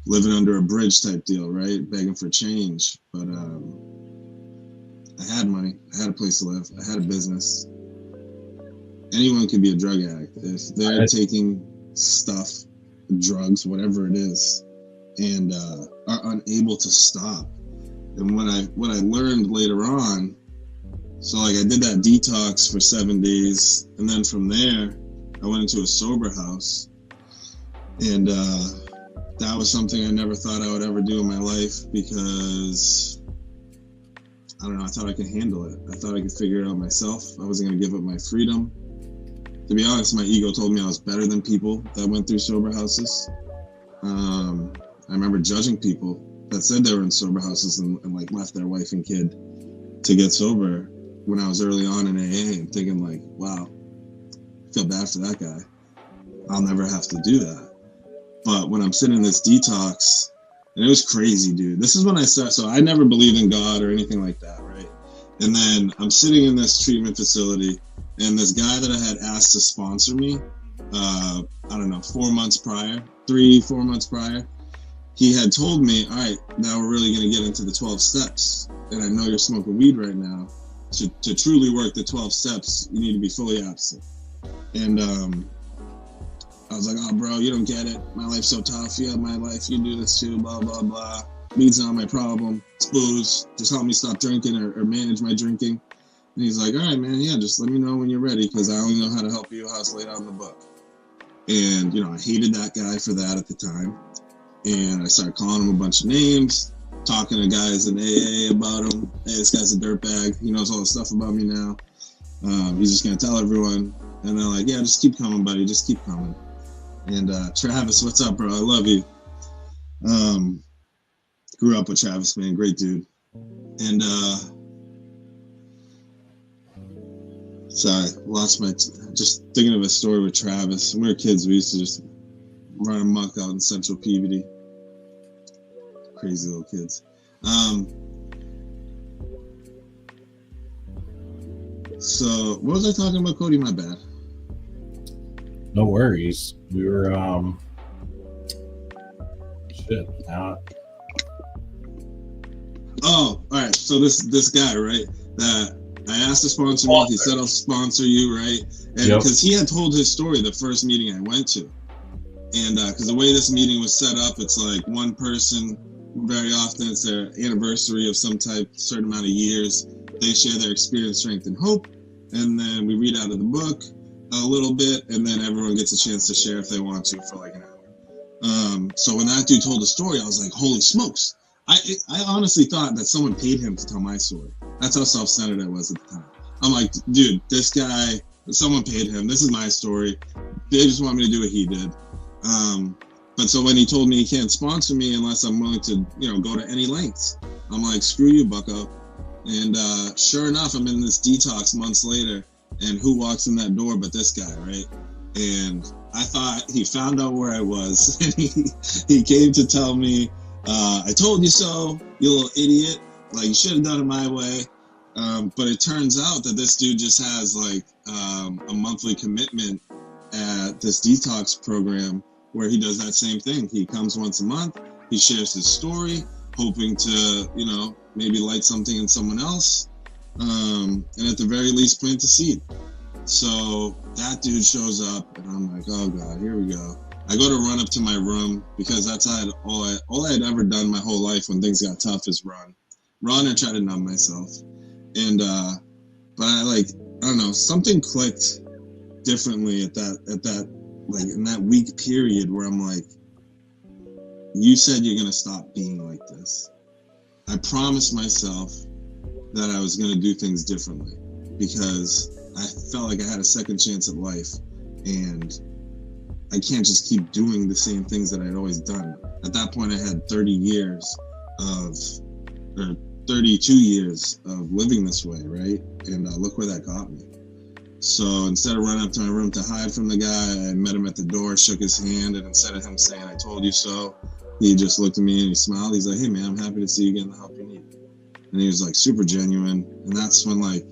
living under a bridge type deal, right? Begging for change. But I had money, I had a place to live, I had a business. Anyone can be a drug addict if they're taking stuff, drugs, whatever it is, and are unable to stop. And what I learned later on, so like I did that detox for 7 days, and then from there I went into a sober house, and that was something I never thought I would ever do in my life, because I don't know, I thought I could handle it. I thought I could figure it out myself. I wasn't going to give up my freedom. To be honest, my ego told me I was better than people that went through sober houses. I remember judging people that said they were in sober houses and like left their wife and kid to get sober when I was early on in AA, and thinking like, wow, I feel bad for that guy. I'll never have to do that. But when I'm sitting in this detox, and it was crazy, dude. This is when I started. So I never believed in God or anything like that, right? And then I'm sitting in this treatment facility, and this guy that I had asked to sponsor me, I don't know, 4 months prior, 3-4 months prior, he had told me, all right, now we're really going to get into the 12 steps. And I know you're smoking weed right now. To truly work the 12 steps, you need to be fully absent. And I was like, oh, bro, you don't get it. My life's so tough. You have my life. You do this too, blah, blah, blah. Weed's not my problem. It's booze. Just help me stop drinking or manage my drinking. And he's like, all right, man, yeah, just let me know when you're ready, because I only know how to help you, how it's laid out in the book. And, I hated that guy for that at the time. And I started calling him a bunch of names. talking to guys in AA about him. Hey, this guy's a dirtbag. He knows all the stuff about me now. He's just gonna tell everyone. And they're like, yeah, just keep coming, buddy. Just keep coming. And Travis, what's up, bro? I love you. Grew up with Travis, man. Great dude. And sorry, lost my. Just thinking of a story with Travis. When we were kids, we used to just run amok out in Central Peabody. Crazy little kids. So what was I talking about, Cody? My bad. No worries. We were Oh, all right. So this guy, right? That I asked to sponsor me. He said I'll sponsor you, right? And because he had told his story the first meeting I went to, and because the way this meeting was set up, it's like one person. Very often, it's their anniversary of some type, certain amount of years. They share their experience, strength, and hope, and then we read out of the book a little bit, and then everyone gets a chance to share if they want to for like an hour. So when that dude told the story, I was like, holy smokes. I honestly thought that someone paid him to tell my story. That's how self-centered I was at the time. I'm like, dude, this guy, someone paid him. This is my story. They just want me to do what he did. But so when he told me he can't sponsor me unless I'm willing to, go to any lengths, I'm like, screw you, bucko. And sure enough, I'm in this detox months later, and who walks in that door but this guy, right? And I thought he found out where I was, and he came to tell me, I told you so, you little idiot. Like, you should have done it my way. But it turns out that this dude just has like a monthly commitment at this detox program where he does that same thing. He comes once a month, he shares his story, hoping to, maybe light something in someone else, and at the very least plant a seed. So that dude shows up, and I'm like, oh God, here we go. I go to run up to my room because that's all I had ever done my whole life when things got tough is run and try to numb myself. And but I don't know, something clicked differently at that like in that week period where I'm like, you said you're gonna stop being like this. I promised myself that I was gonna do things differently because I felt like I had a second chance at life, and I can't just keep doing the same things that I'd always done. At that point, I had 32 years of living this way, right? And look where that got me. So instead of running up to my room to hide from the guy, I met him at the door, shook his hand, and instead of him saying, I told you so, he just looked at me and he smiled. He's like, hey man, I'm happy to see you getting the help you need. And he was like super genuine. And that's when I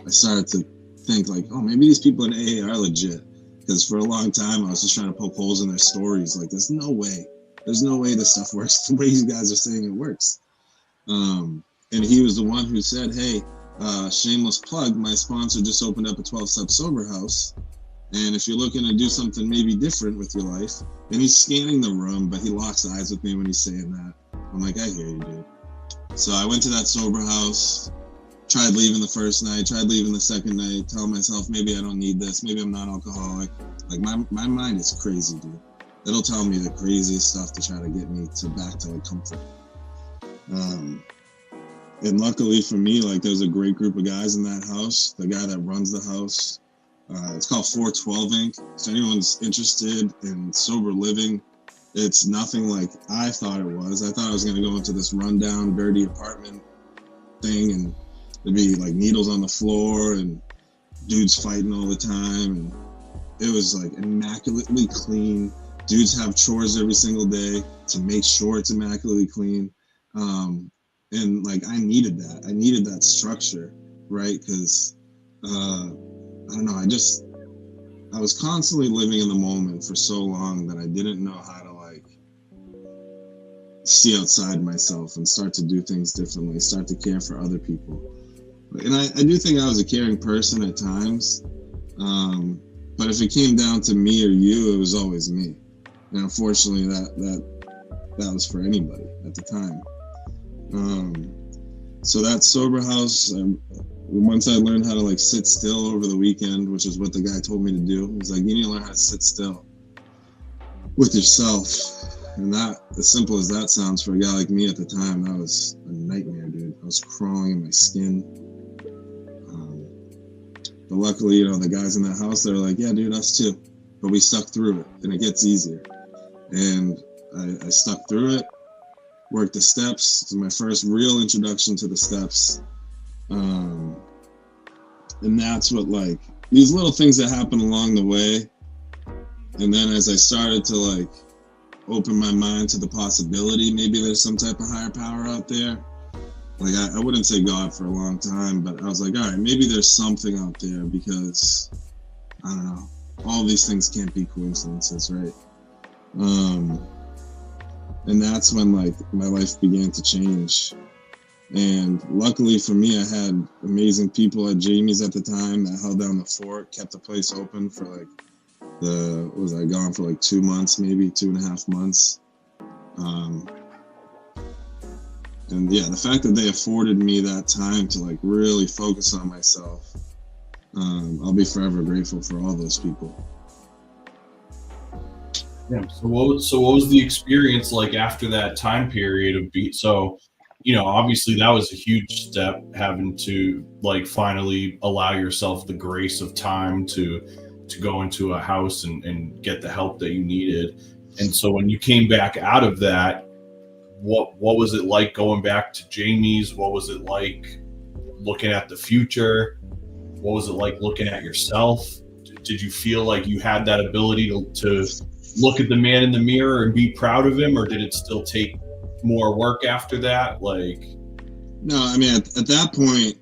started to think like, oh, maybe these people in AA are legit. Because for a long time, I was just trying to poke holes in their stories. Like, there's no way this stuff works the way you guys are saying it works. And he was the one who said, hey, shameless plug, my sponsor just opened up a 12-step sober house. And if you're looking to do something maybe different with your life, and he's scanning the room, but he locks eyes with me when he's saying that. I'm like, I hear you, dude. So I went to that sober house, tried leaving the first night, tried leaving the second night, telling myself, maybe I don't need this, maybe I'm not alcoholic. Like, my mind is crazy, dude. It'll tell me the craziest stuff to try to get me back to comfort. And luckily for me, there's a great group of guys in that house. The guy that runs the house, it's called 412 Inc. So anyone's interested in sober living, it's nothing like I thought it was. I thought I was going to go into this rundown, dirty apartment thing, and there'd be needles on the floor and dudes fighting all the time. And it was immaculately clean. Dudes have chores every single day to make sure it's immaculately clean. And I needed that. I needed that structure, right? Because I don't know. I was constantly living in the moment for so long that I didn't know how to see outside myself and start to do things differently, start to care for other people. And I do think I was a caring person at times. But if it came down to me or you, it was always me. And unfortunately, that was for anybody at the time. So that sober house, once I learned how to sit still over the weekend, which is what the guy told me to do. He's like, you need to learn how to sit still with yourself. And that, as simple as that sounds for a guy like me at the time, that was a nightmare, dude. I was crawling in my skin. But luckily, you know, the guys in that house, they're like, yeah, dude, us too. But we stuck through it, and it gets easier. And I stuck through it, worked the steps. It was my first real introduction to the steps. And that's what, like, these little things that happen along the way. And then as I started to, like, open my mind to the possibility, maybe there's some type of higher power out there. Like, I wouldn't say God for a long time, but I was like, all right, maybe there's something out there, because, I don't know, all these things can't be coincidences, right? And that's when, like, my life began to change. And luckily for me, I had amazing people at Jamie's at the time that held down the fort, kept the place open for, like, gone for like 2 months, maybe 2.5 months. And yeah, the fact that they afforded me that time to, like, really focus on myself, I'll be forever grateful for all those people. Yeah. So what was the experience like after that time period of so, you know, obviously that was a huge step, having to, like, finally allow yourself the grace of time to go into a house and get the help that you needed. And so when you came back out of that, what was it like going back to Jamie's? What was it like looking at the future? What was it like looking at yourself? Did you feel like you had that ability to look at the man in the mirror and be proud of him, or did it still take more work after that? Like, no, I mean, at that point,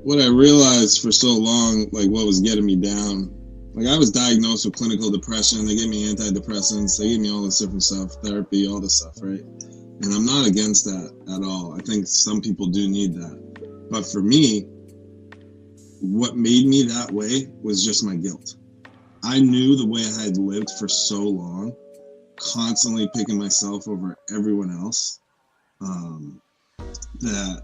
what I realized for so long, like, what was getting me down, like, I was diagnosed with clinical depression. They gave me antidepressants. They gave me all this different stuff, therapy, all this stuff, right? And I'm not against that at all. I think some people do need that. But for me, what made me that way was just my guilt. I knew the way I had lived for so long, constantly picking myself over everyone else, that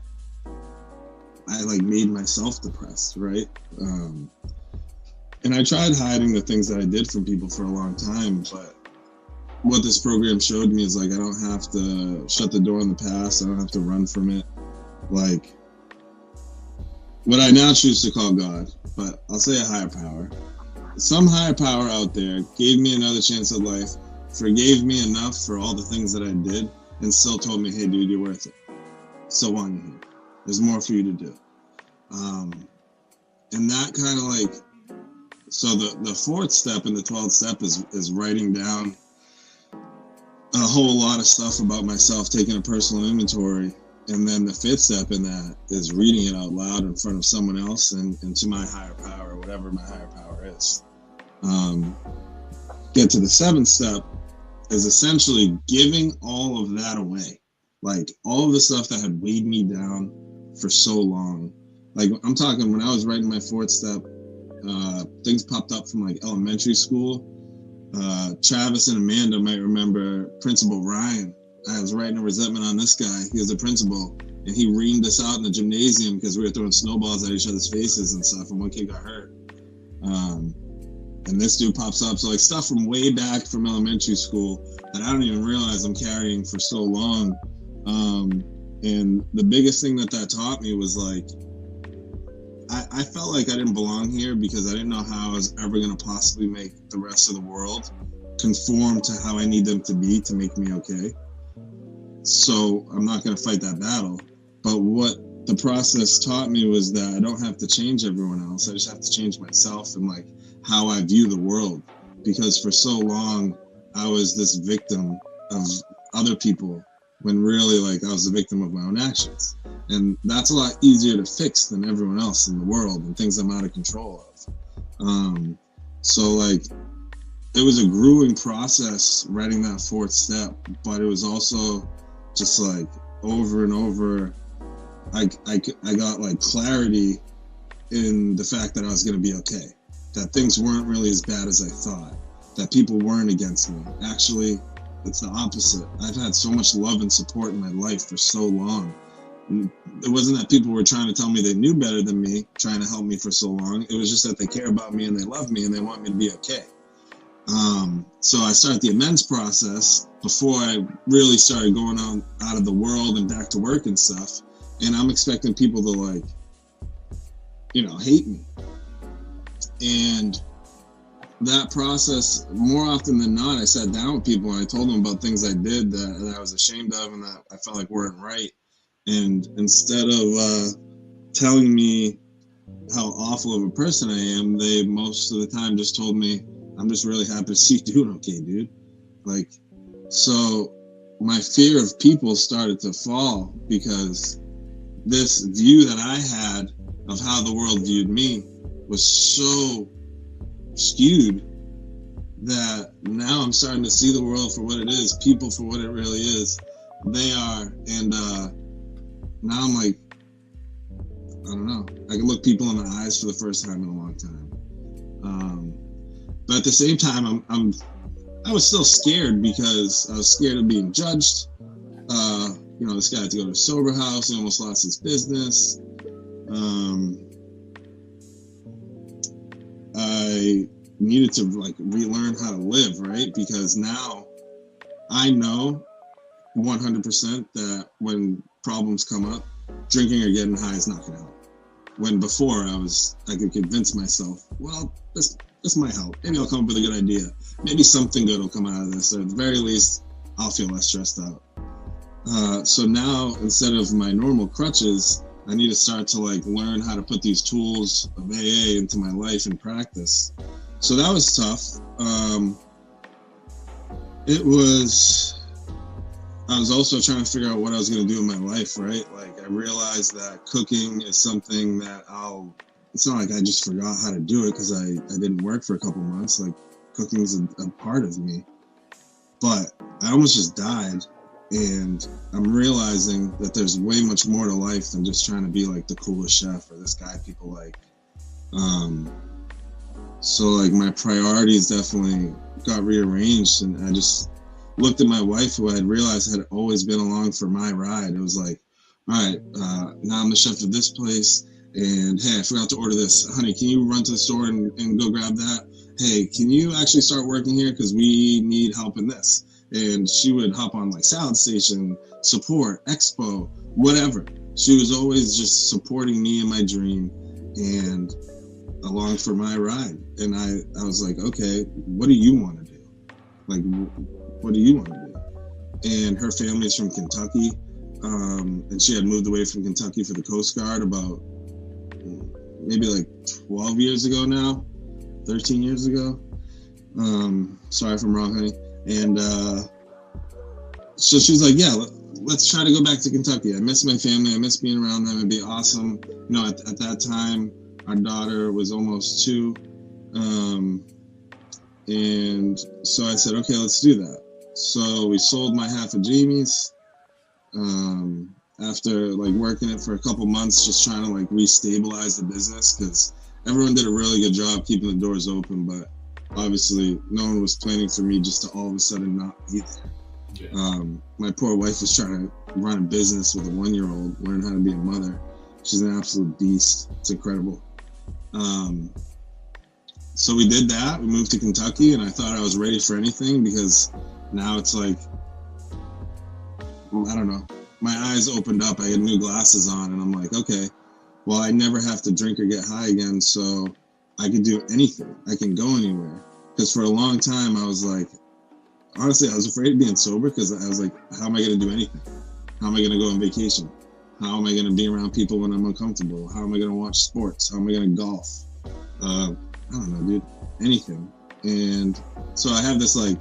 I, like, made myself depressed, right? And I tried hiding the things that I did from people for a long time, but what this program showed me is, like, I don't have to shut the door on the past. I don't have to run from it. Like, what I now choose to call God, but I'll say a higher power. Some higher power out there gave me another chance at life, forgave me enough for all the things that I did, and still told me, hey, dude, you're worth it. So on here. There's more for you to do. And that kind of, like, so the fourth step and the 12th step is writing down a whole lot of stuff about myself, taking a personal inventory. And then the fifth step in that is reading it out loud in front of someone else and to my higher power, whatever my higher power is. Get to the seventh step is essentially giving all of that away. Like, all of the stuff that had weighed me down for so long. Like, I'm talking, when I was writing my fourth step, things popped up from, like, elementary school. Travis and Amanda might remember Principal Ryan. I was writing a resentment on this guy. He was a principal, and he reamed us out in the gymnasium because we were throwing snowballs at each other's faces and stuff, and one kid got hurt. And this dude pops up. So, like, stuff from way back from elementary school that I don't even realize I'm carrying for so long. And the biggest thing that taught me was, like, I felt like I didn't belong here because I didn't know how I was ever going to possibly make the rest of the world conform to how I need them to be to make me okay. So I'm not going to fight that battle. But what the process taught me was that I don't have to change everyone else. I just have to change myself and, like, how I view the world. Because for so long, I was this victim of other people when really, like, I was the victim of my own actions. And that's a lot easier to fix than everyone else in the world and things I'm out of control of. So, like, it was a grueling process writing that fourth step, but it was also just, like, over and over, I got, like, clarity in the fact that I was going to be okay, that things weren't really as bad as I thought, that people weren't against me. Actually, it's the opposite. I've had so much love and support in my life for so long. It wasn't that people were trying to tell me they knew better than me, trying to help me for so long. It was just that they care about me and they love me and they want me to be okay. So I started the amends process before I really started going on out of the world and back to work and stuff. And I'm expecting people to like, hate me. And that process, more often than not, I sat down with people and I told them about things I did that I was ashamed of and that I felt like weren't right. And instead of telling me how awful of a person I am, they most of the time just told me, I'm just really happy to see you doing okay, dude. Like, so my fear of people started to fall because this view that I had of how the world viewed me was so skewed that now I'm starting to see the world for what it is, people for what it really is. They are, and now I'm like, I don't know. I can look people in the eyes for the first time in a long time. But at the same time, I was still scared because I was scared of being judged. This guy had to go to a sober house. He almost lost his business. I needed to like relearn how to live, right? Because now I know 100% that when problems come up, drinking or getting high is not going to help. When before I could convince myself, well, this might help. Maybe I'll come up with a good idea. Maybe something good will come out of this. Or at the very least, I'll feel less stressed out. So now, instead of my normal crutches, I need to start to like learn how to put these tools of AA into my life and practice. So that was tough. I was also trying to figure out what I was going to do in my life, right? Like I realized that cooking is something that it's not like I just forgot how to do it because I didn't work for a couple months. Like cooking is a part of me. But I almost just died. And I'm realizing that there's way much more to life than just trying to be like the coolest chef or this guy people like. So like my priorities definitely got rearranged, and I just looked at my wife, who I had realized had always been along for my ride. It was like, all right, now I'm the chef of this place, and hey, I forgot to order this. Honey, can you run to the store and go grab that? Hey, can you actually start working here because we need help in this? And she would hop on like Salad Station, support, Expo, whatever. She was always just supporting me in my dream and along for my ride. And I was like, okay, what do you want to do? Like, what do you want to do? And her family's from Kentucky. And she had moved away from Kentucky for the Coast Guard about maybe like 12 years ago now, 13 years ago. Sorry if I'm wrong, honey. And so she was like, yeah, let's try to go back to Kentucky. I miss my family. I miss being around them. It'd be awesome. At that time, our daughter was almost 2. And so I said, okay, let's do that. So we sold my half of Jamie's after like working it for a couple months, just trying to like restabilize the business because everyone did a really good job keeping the doors open, but obviously no one was planning for me just to all of a sudden not be there. Yeah. My poor wife was trying to run a business with a 1-year-old, learn how to be a mother. She's an absolute beast. It's incredible. So we did that. We moved to Kentucky, and I thought I was ready for anything because now it's like, I don't know. My eyes opened up. I had new glasses on, and I'm like, okay, well, I never have to drink or get high again, so I can do anything. I can go anywhere. Because for a long time, I was like, honestly, I was afraid of being sober because I was like, how am I going to do anything? How am I going to go on vacation? How am I going to be around people when I'm uncomfortable? How am I going to watch sports? How am I going to golf? I don't know, dude. Anything. And so I have this like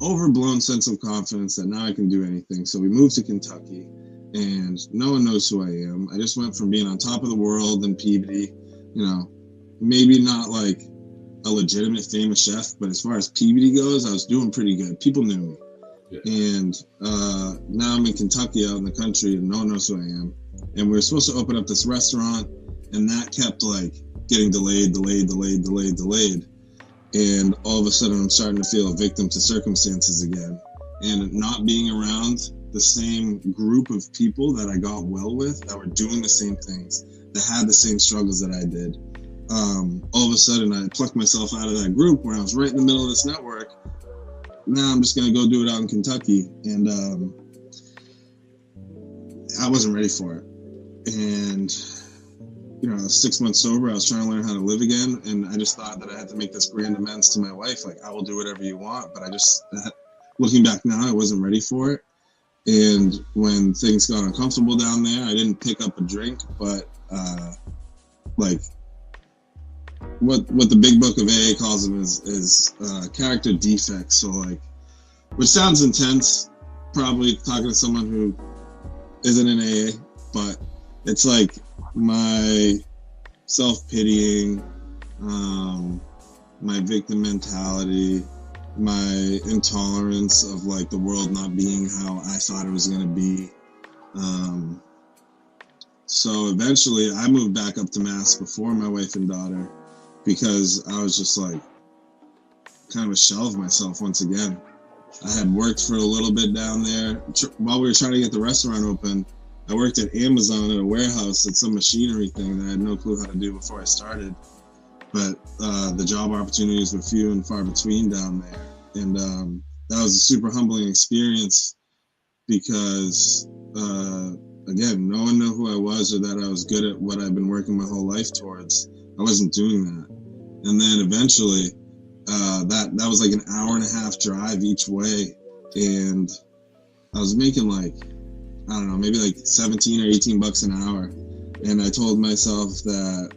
overblown sense of confidence that now I can do anything. So we moved to Kentucky, and no one knows who I am. I just went from being on top of the world in Peabody, maybe not like a legitimate famous chef, but as far as Peabody goes, I was doing pretty good. People knew me. Yeah. And now I'm in Kentucky out in the country, and no one knows who I am. And we were supposed to open up this restaurant, and that kept like getting delayed. And all of a sudden I'm starting to feel a victim to circumstances again. And not being around the same group of people that I got well with, that were doing the same things, that had the same struggles that I did, all of a sudden I plucked myself out of that group where I was right in the middle of this network. Now I'm just going to go do it out in Kentucky. And I wasn't ready for it. And, you know, I was 6 months sober. I was trying to learn how to live again. And I just thought that I had to make this grand amends to my wife. Like, I will do whatever you want. But looking back now, I wasn't ready for it. And when things got uncomfortable down there, I didn't pick up a drink. But, like, what the big book of AA calls them is character defects. So, like, which sounds intense, probably talking to someone who isn't in AA, but it's like my self-pitying, my victim mentality, my intolerance of like the world not being how I thought it was going to be. So eventually I moved back up to Mass before my wife and daughter because I was just like kind of a shell of myself once again. I had worked for a little bit down there. While we were trying to get the restaurant open, I worked at Amazon at a warehouse at some machinery thing that I had no clue how to do before I started. But the job opportunities were few and far between down there. And that was a super humbling experience because, again, no one knew who I was or that I was good at what I've been working my whole life towards. I wasn't doing that. And then eventually, that was like an hour and a half drive each way. And I was making like, I don't know, maybe like 17 or 18 bucks an hour. And I told myself that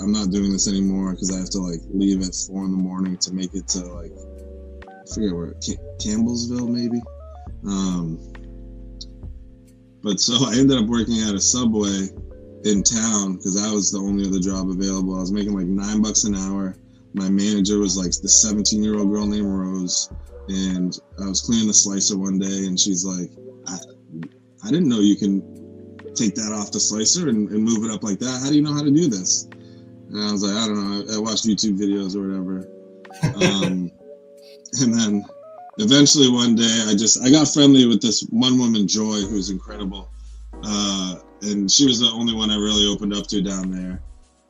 I'm not doing this anymore because I have to like leave at 4 a.m. to make it to like, I forget where, Campbellsville maybe. But so I ended up working at a Subway in town because that was the only other job available. I was making like $9 an hour. My manager was like the 17-year-old girl named Rose. And I was cleaning the slicer one day and she's like, I didn't know you can take that off the slicer and move it up like that. How do you know how to do this? And I was like, I don't know. I watched YouTube videos or whatever. And then eventually one day I got friendly with this one woman, Joy, who's incredible. And she was the only one I really opened up to down there.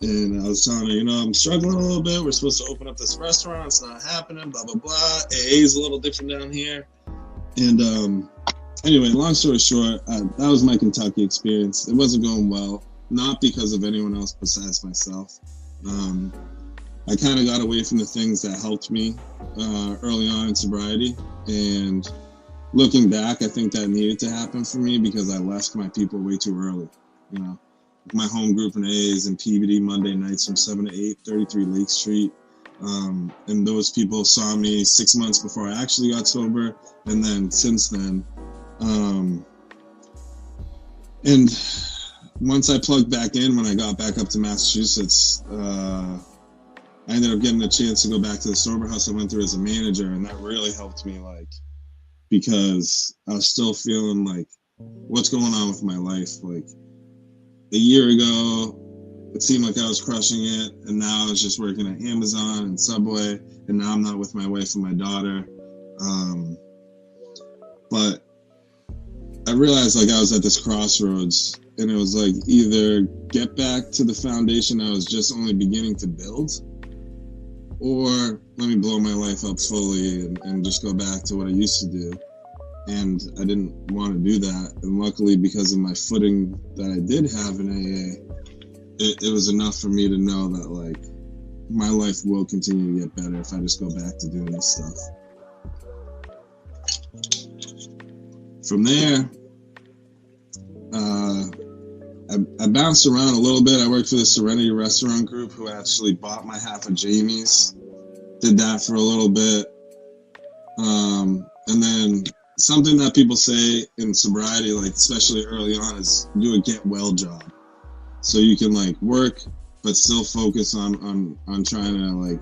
And I was telling her, you know, I'm struggling a little bit. We're supposed to open up this restaurant. It's not happening, blah, blah, blah. AA is a little different down here. And anyway, long story short, that was my Kentucky experience. It wasn't going well, not because of anyone else besides myself. I kind of got away from the things that helped me early on in sobriety. And looking back, I think that needed to happen for me because I left my people way too early. You know, my home group in AA is in PBD Monday nights from 7 to 8, 33 Lake Street. And those people saw me 6 months before I actually got sober. And then since then, and once I plugged back in, when I got back up to Massachusetts, I ended up getting a chance to go back to the sober house I went through as a manager, and that really helped me, like, because I was still feeling like, what's going on with my life? Like, a year ago, it seemed like I was crushing it, and now I was just working at Amazon and Subway, and now I'm not with my wife and my daughter. But I realized like I was at this crossroads, and it was like either get back to the foundation I was just only beginning to build, or let me blow my life up fully and just go back to what I used to do. And I didn't want to do that. And luckily, because of my footing that I did have in AA, it was enough for me to know that like my life will continue to get better if I just go back to doing this stuff. From there, I bounced around a little bit. I worked for the Serenity Restaurant Group, who actually bought my half of Jamie's. Did that for a little bit. And then something that people say in sobriety, like especially early on, is do a get well job. So you can like work, but still focus on trying to like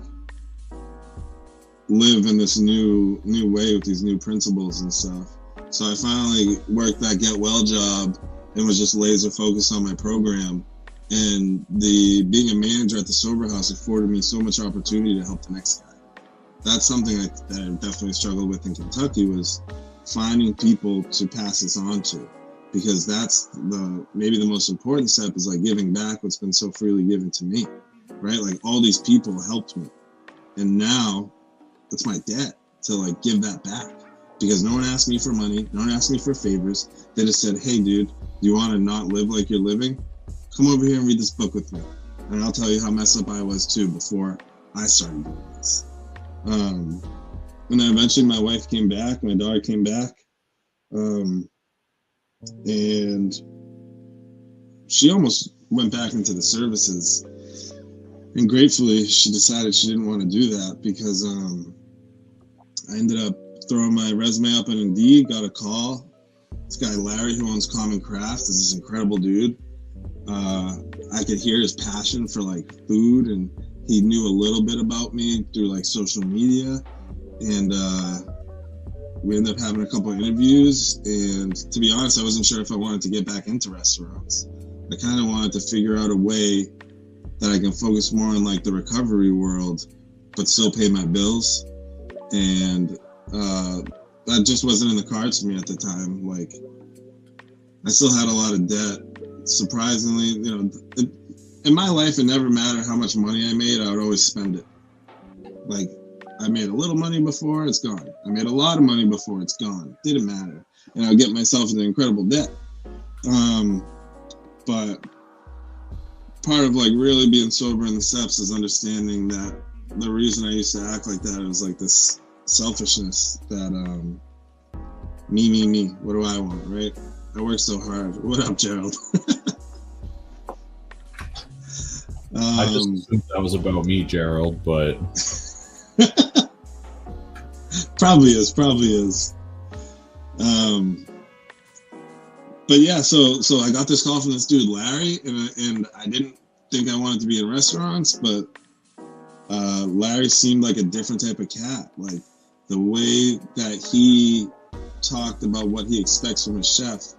live in this new way with these new principles and stuff. So I finally worked that get well job and was just laser focused on my program. And being a manager at the sober house afforded me so much opportunity to help the next guy. That's something that I definitely struggled with in Kentucky, was finding people to pass this on to, because that's maybe the most important step, is like giving back what's been so freely given to me. right? Like all these people helped me. And now it's my debt to like give that back, because no one asked me for money. No one asked me for favors. They just said, hey dude, do you want to not live like you're living? Come over here and read this book with me. And I'll tell you how messed up I was too before I started doing this. And then eventually my wife came back, my daughter came back. And she almost went back into the services. And gratefully, she decided she didn't want to do that, because I ended up throwing my resume up on Indeed, got a call. This guy, Larry, who owns Common Craft, is this incredible dude. I could hear his passion for like food, and he knew a little bit about me through like social media. And we ended up having a couple of interviews. And to be honest, I wasn't sure if I wanted to get back into restaurants. I kind of wanted to figure out a way that I can focus more on like the recovery world, but still pay my bills. And that just wasn't in the cards for me at the time. Like, I still had a lot of debt. Surprisingly, you know, in my life, it never mattered how much money I made, I would always spend it. Like, I made a little money before, it's gone. I made a lot of money before, it's gone. Didn't matter. And I'd get myself into incredible debt. But part of like really being sober in the steps is understanding that the reason I used to act like that was like this selfishness that me, what do I want, right? I work so hard. What up, Gerald? I just assumed that was about me, Gerald, but probably is. But yeah, so I got this call from this dude, Larry, and I didn't think I wanted to be in restaurants, but Larry seemed like a different type of cat. Like the way that he talked about what he expects from a chef,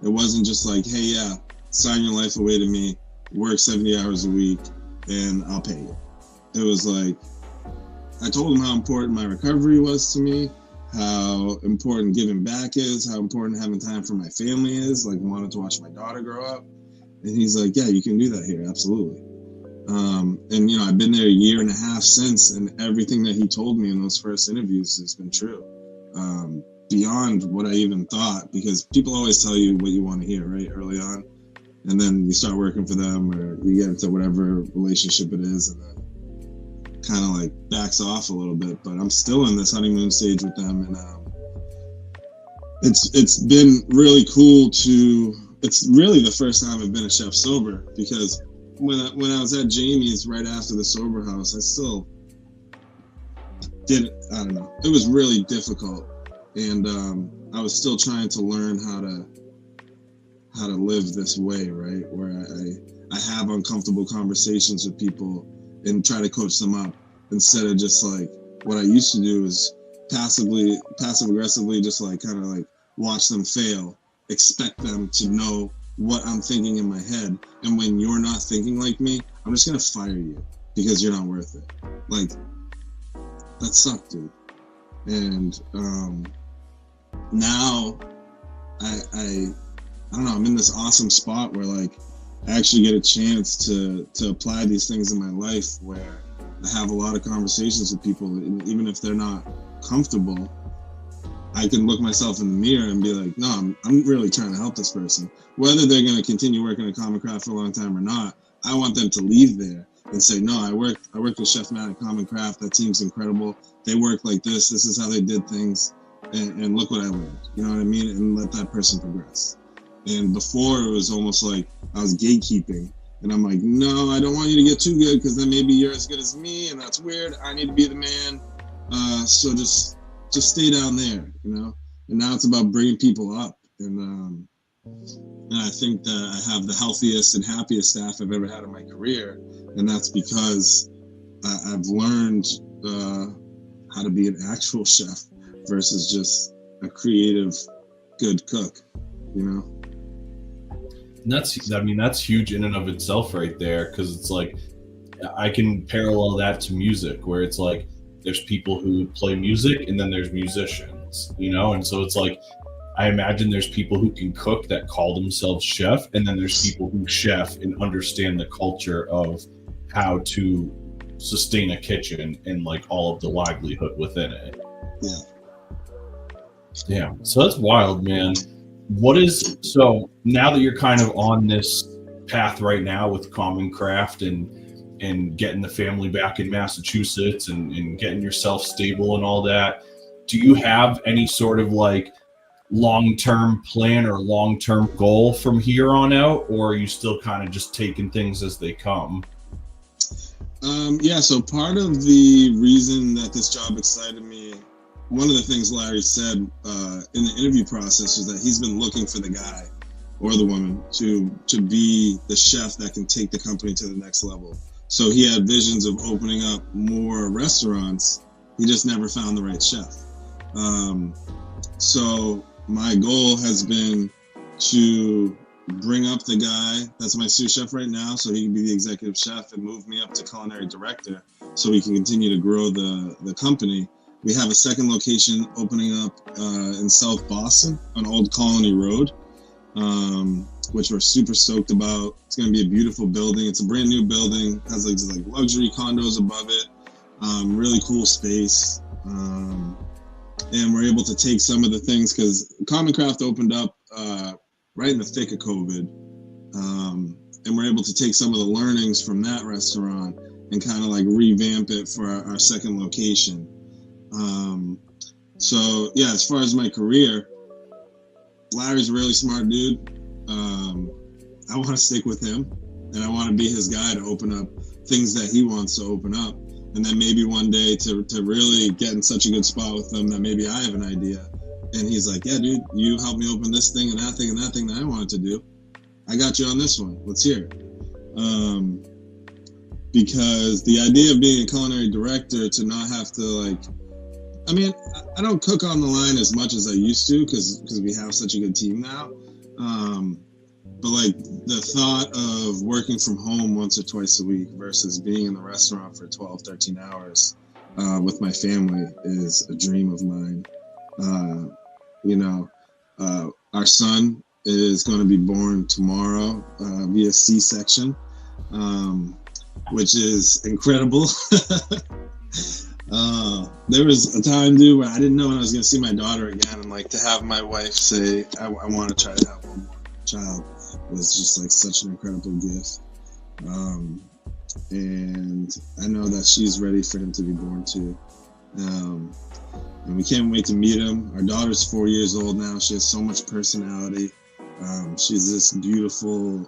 it wasn't just like, hey, yeah, sign your life away to me, work 70 hours a week, and I'll pay you. It was like, I told him how important my recovery was to me, how important giving back is, how important having time for my family is, like wanted to watch my daughter grow up. And he's like, yeah, you can do that here, absolutely. And you know, I've been there a year and a half since, and everything that he told me in those first interviews has been true. Beyond what I even thought, because people always tell you what you want to hear, right, early on. And then you start working for them, or you get into whatever relationship it is, and then kind of like backs off a little bit. But I'm still in this honeymoon stage with them, and it's been really cool to. It's really the first time I've been a chef sober, because when I was at Jamie's right after the sober house, I still did. I don't know. It was really difficult, and I was still trying to learn how to live this way, right? Where I have uncomfortable conversations with people and try to coach them up, instead of just like what I used to do is passive aggressively, just like kind of like watch them fail, expect them to know what I'm thinking in my head. And when you're not thinking like me, I'm just going to fire you because you're not worth it. Like, that sucked, dude. And now I don't know, I'm in this awesome spot where like I actually get a chance to apply these things in my life, where I have a lot of conversations with people, and even if they're not comfortable, I can look myself in the mirror and be like, no, I'm really trying to help this person. Whether they're going to continue working at Common Craft for a long time or not, I want them to leave there and say, no, I worked with Chef Matty at Common Craft. That team's incredible. They work like this. This is how they did things. And look what I learned. You know what I mean? And let that person progress. And before, it was almost like I was gatekeeping. And I'm like, no, I don't want you to get too good, because then maybe you're as good as me, and that's weird. I need to be the man. So just stay down there, you know? And now it's about bringing people up. And I think that I have the healthiest and happiest staff I've ever had in my career. And that's because I've learned how to be an actual chef versus just a creative, good cook, you know? And that's huge in and of itself right there, because it's like, I can parallel that to music, where it's like, there's people who play music and then there's musicians, you know? And so it's like, I imagine there's people who can cook that call themselves chef, and then there's people who chef and understand the culture of how to sustain a kitchen and like all of the livelihood within it. Yeah, so that's wild, man. So now that you're kind of on this path right now with Common Craft and getting the family back in Massachusetts and getting yourself stable and all that, do you have any sort of like long-term plan or long-term goal from here on out, or are you still kind of just taking things as they come? Yeah, so part of the reason that this job excited me, one of the things Larry said in the interview process is that he's been looking for the guy or the woman to be the chef that can take the company to the next level. So he had visions of opening up more restaurants. He just never found the right chef. So my goal has been to bring up the guy that's my sous chef right now so he can be the executive chef and move me up to culinary director so we can continue to grow the company. We have a second location opening up in South Boston on Old Colony Road, which we're super stoked about. It's going to be a beautiful building. It's a brand new building, has like luxury condos above it, really cool space. And we're able to take some of the things, because Common Craft opened up right in the thick of COVID. And we're able to take some of the learnings from that restaurant and kind of like revamp it for our second location. So yeah, as far as my career, Larry's a really smart dude. I want to stick with him, and I want to be his guy to open up things that he wants to open up. And then maybe one day to really get in such a good spot with him that maybe I have an idea. And he's like, yeah, dude, you helped me open this thing and that thing and that thing that I wanted to do. I got you on this one. Let's hear it. Because the idea of being a culinary director, to not have to like, I mean, I don't cook on the line as much as I used to because we have such a good team now. But like the thought of working from home once or twice a week versus being in the restaurant for 12, 13 hours with my family is a dream of mine. Our son is going to be born tomorrow via C-section, which is incredible. There was a time, dude, where I didn't know when I was going to see my daughter again, and like to have my wife say, I want to try to have one more child was just like such an incredible gift. And I know that she's ready for him to be born too. And we can't wait to meet him. Our daughter's 4 years old now. She has so much personality. She's this beautiful,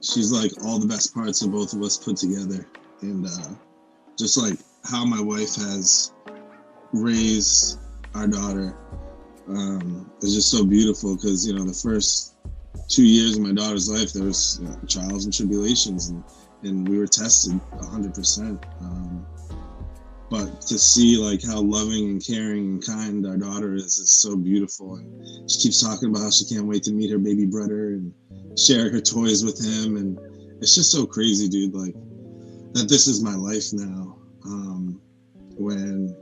she's like all the best parts of both of us put together. And just like how my wife has raised our daughter is just so beautiful, because the first 2 years of my daughter's life there was trials and tribulations, and we were tested 100%. But to see like how loving and caring and kind our daughter is so beautiful. And she keeps talking about how she can't wait to meet her baby brother and share her toys with him, and it's just so crazy, dude, like that this is my life now. When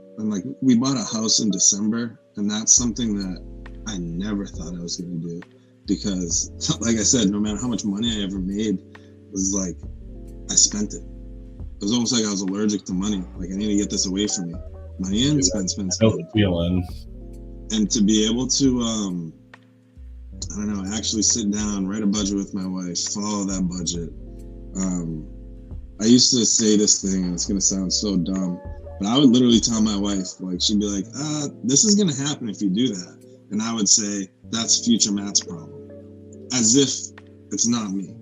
we bought a house in December, and that's something that I never thought I was going to do, because like I said, no matter how much money I ever made, it was like I spent it. It was almost like I was allergic to money. Like, I need to get this away from me. Money in, spend. Feeling. And to be able to actually sit down, write a budget with my wife, follow that budget. I used to say this thing, and it's gonna sound so dumb, but I would literally tell my wife, like, she'd be like, this is gonna happen if you do that. And I would say, that's future Matt's problem. As if it's not me.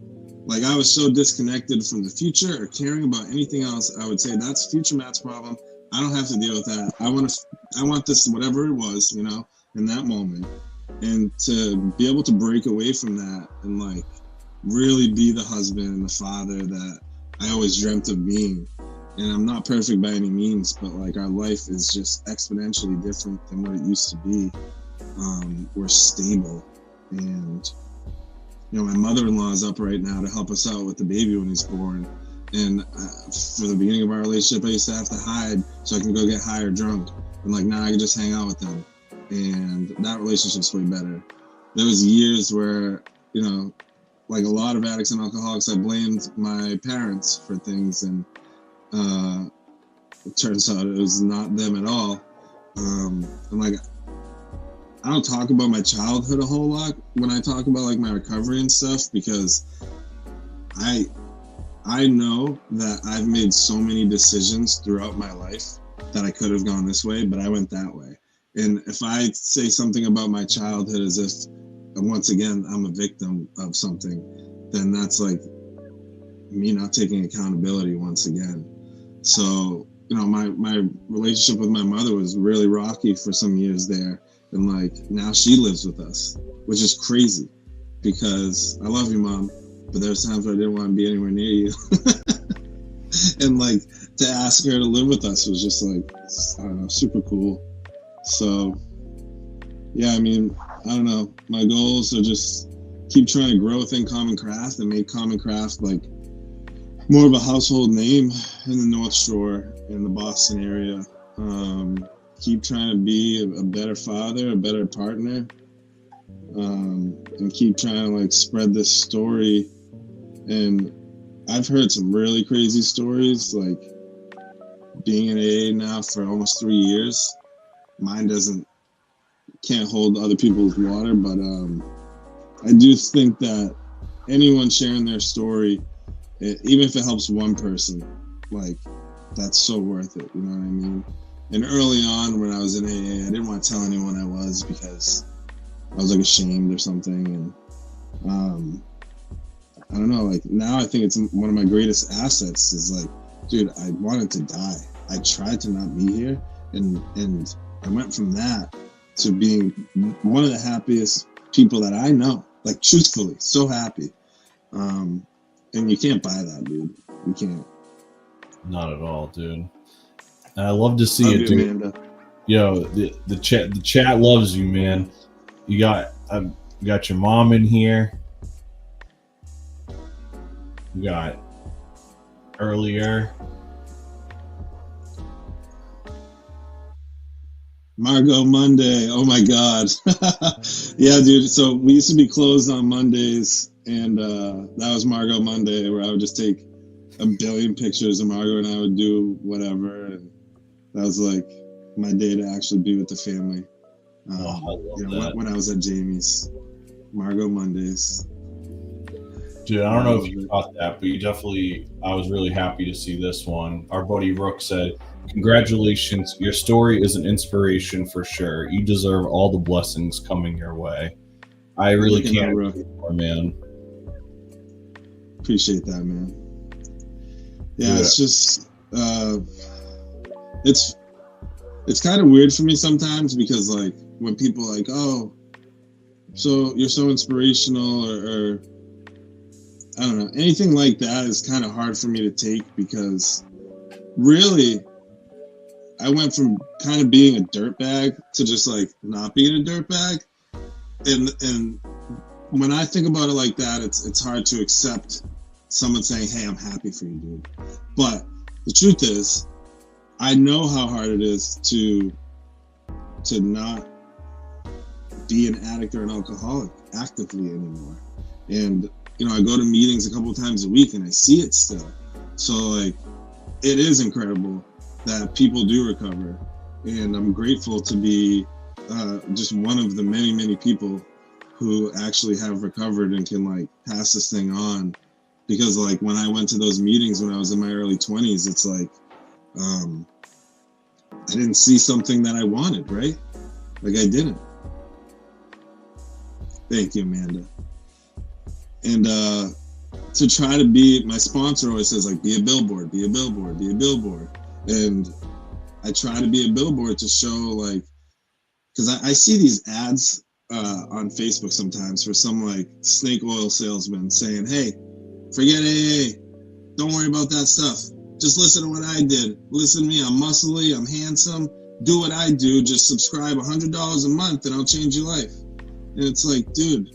Like, I was so disconnected from the future or caring about anything else. I would say, that's future Matt's problem. I don't have to deal with that. I want this, whatever it was, in that moment. And to be able to break away from that and like really be the husband and the father that I always dreamt of being. And I'm not perfect by any means, but like our life is just exponentially different than what it used to be. We're stable, and my mother-in-law is up right now to help us out with the baby when he's born. And for the beginning of our relationship, I used to have to hide so I can go get high or drunk. And like now I can just hang out with them. And that relationship's way better. There was years where, like a lot of addicts and alcoholics, I blamed my parents for things, and it turns out it was not them at all. And like, I don't talk about my childhood a whole lot when I talk about like my recovery and stuff, because I know that I've made so many decisions throughout my life that I could have gone this way, but I went that way. And if I say something about my childhood as if, once again, I'm a victim of something, then that's like me not taking accountability once again. So, you know, my relationship with my mother was really rocky for some years there. And like, now she lives with us, which is crazy because I love you, Mom, but there's times where I didn't want to be anywhere near you. And like, to ask her to live with us was just like, I don't know, super cool. So yeah, I mean, I don't know, my goals are just keep trying to grow within Common Craft and make Common Craft like more of a household name in the North Shore, in the Boston area. Keep trying to be a better father, a better partner, and keep trying to like spread this story. And I've heard some really crazy stories, like being in AA now for almost 3 years. Mine can't hold other people's water, but I do think that anyone sharing their story, even if it helps one person, like, that's so worth it, you know what I mean? And early on when I was in AA, I didn't want to tell anyone I was because I was like ashamed or something. And I don't know, like now I think it's one of my greatest assets is like, dude, I wanted to die. I tried to not be here. And I went from that to being one of the happiest people that I know, like truthfully, so happy. And you can't buy that, dude. You can't. Not at all, dude. And I love to see it, dude. Amanda. Yo, the chat loves you, man. You got your mom in here. You got earlier. Margot Monday. Oh my God. Yeah, dude. So we used to be closed on Mondays, and that was Margot Monday, where I would just take a billion pictures of Margot and I would do whatever. And that was like my day to actually be with the family. When I was at Jamie's. Margot Mondays. Dude, I don't know if you caught that, but I was really happy to see this one. Our buddy Rook said, "Congratulations, your story is an inspiration for sure. You deserve all the blessings coming your way." I really can't agree more, man. Appreciate that, man. Yeah, it's just, it's kind of weird for me sometimes because like when people are like, oh, so you're so inspirational or I don't know, anything like that is kind of hard for me to take because really I went from kind of being a dirtbag to just like not being a dirtbag. And when I think about it like that, it's hard to accept someone saying, hey, I'm happy for you, dude. But the truth is, I know how hard it is to not be an addict or an alcoholic actively anymore. And, you know, I go to meetings a couple times a week and I see it still. So, like, it is incredible that people do recover. And I'm grateful to be just one of the many, many people who actually have recovered and can, like, pass this thing on. Because, like, when I went to those meetings when I was in my early 20s, it's like, I didn't see something that I wanted, right? Like, I didn't. Thank you, Amanda. And to try to be, my sponsor always says, like, be a billboard, be a billboard, be a billboard. And I try to be a billboard to show, like, because I see these ads on Facebook sometimes for some, like, snake oil salesman saying, hey, forget AA, don't worry about that stuff. Just listen to what I did. Listen to me, I'm muscly, I'm handsome. Do what I do, just subscribe $100 a month and I'll change your life. And it's like, dude,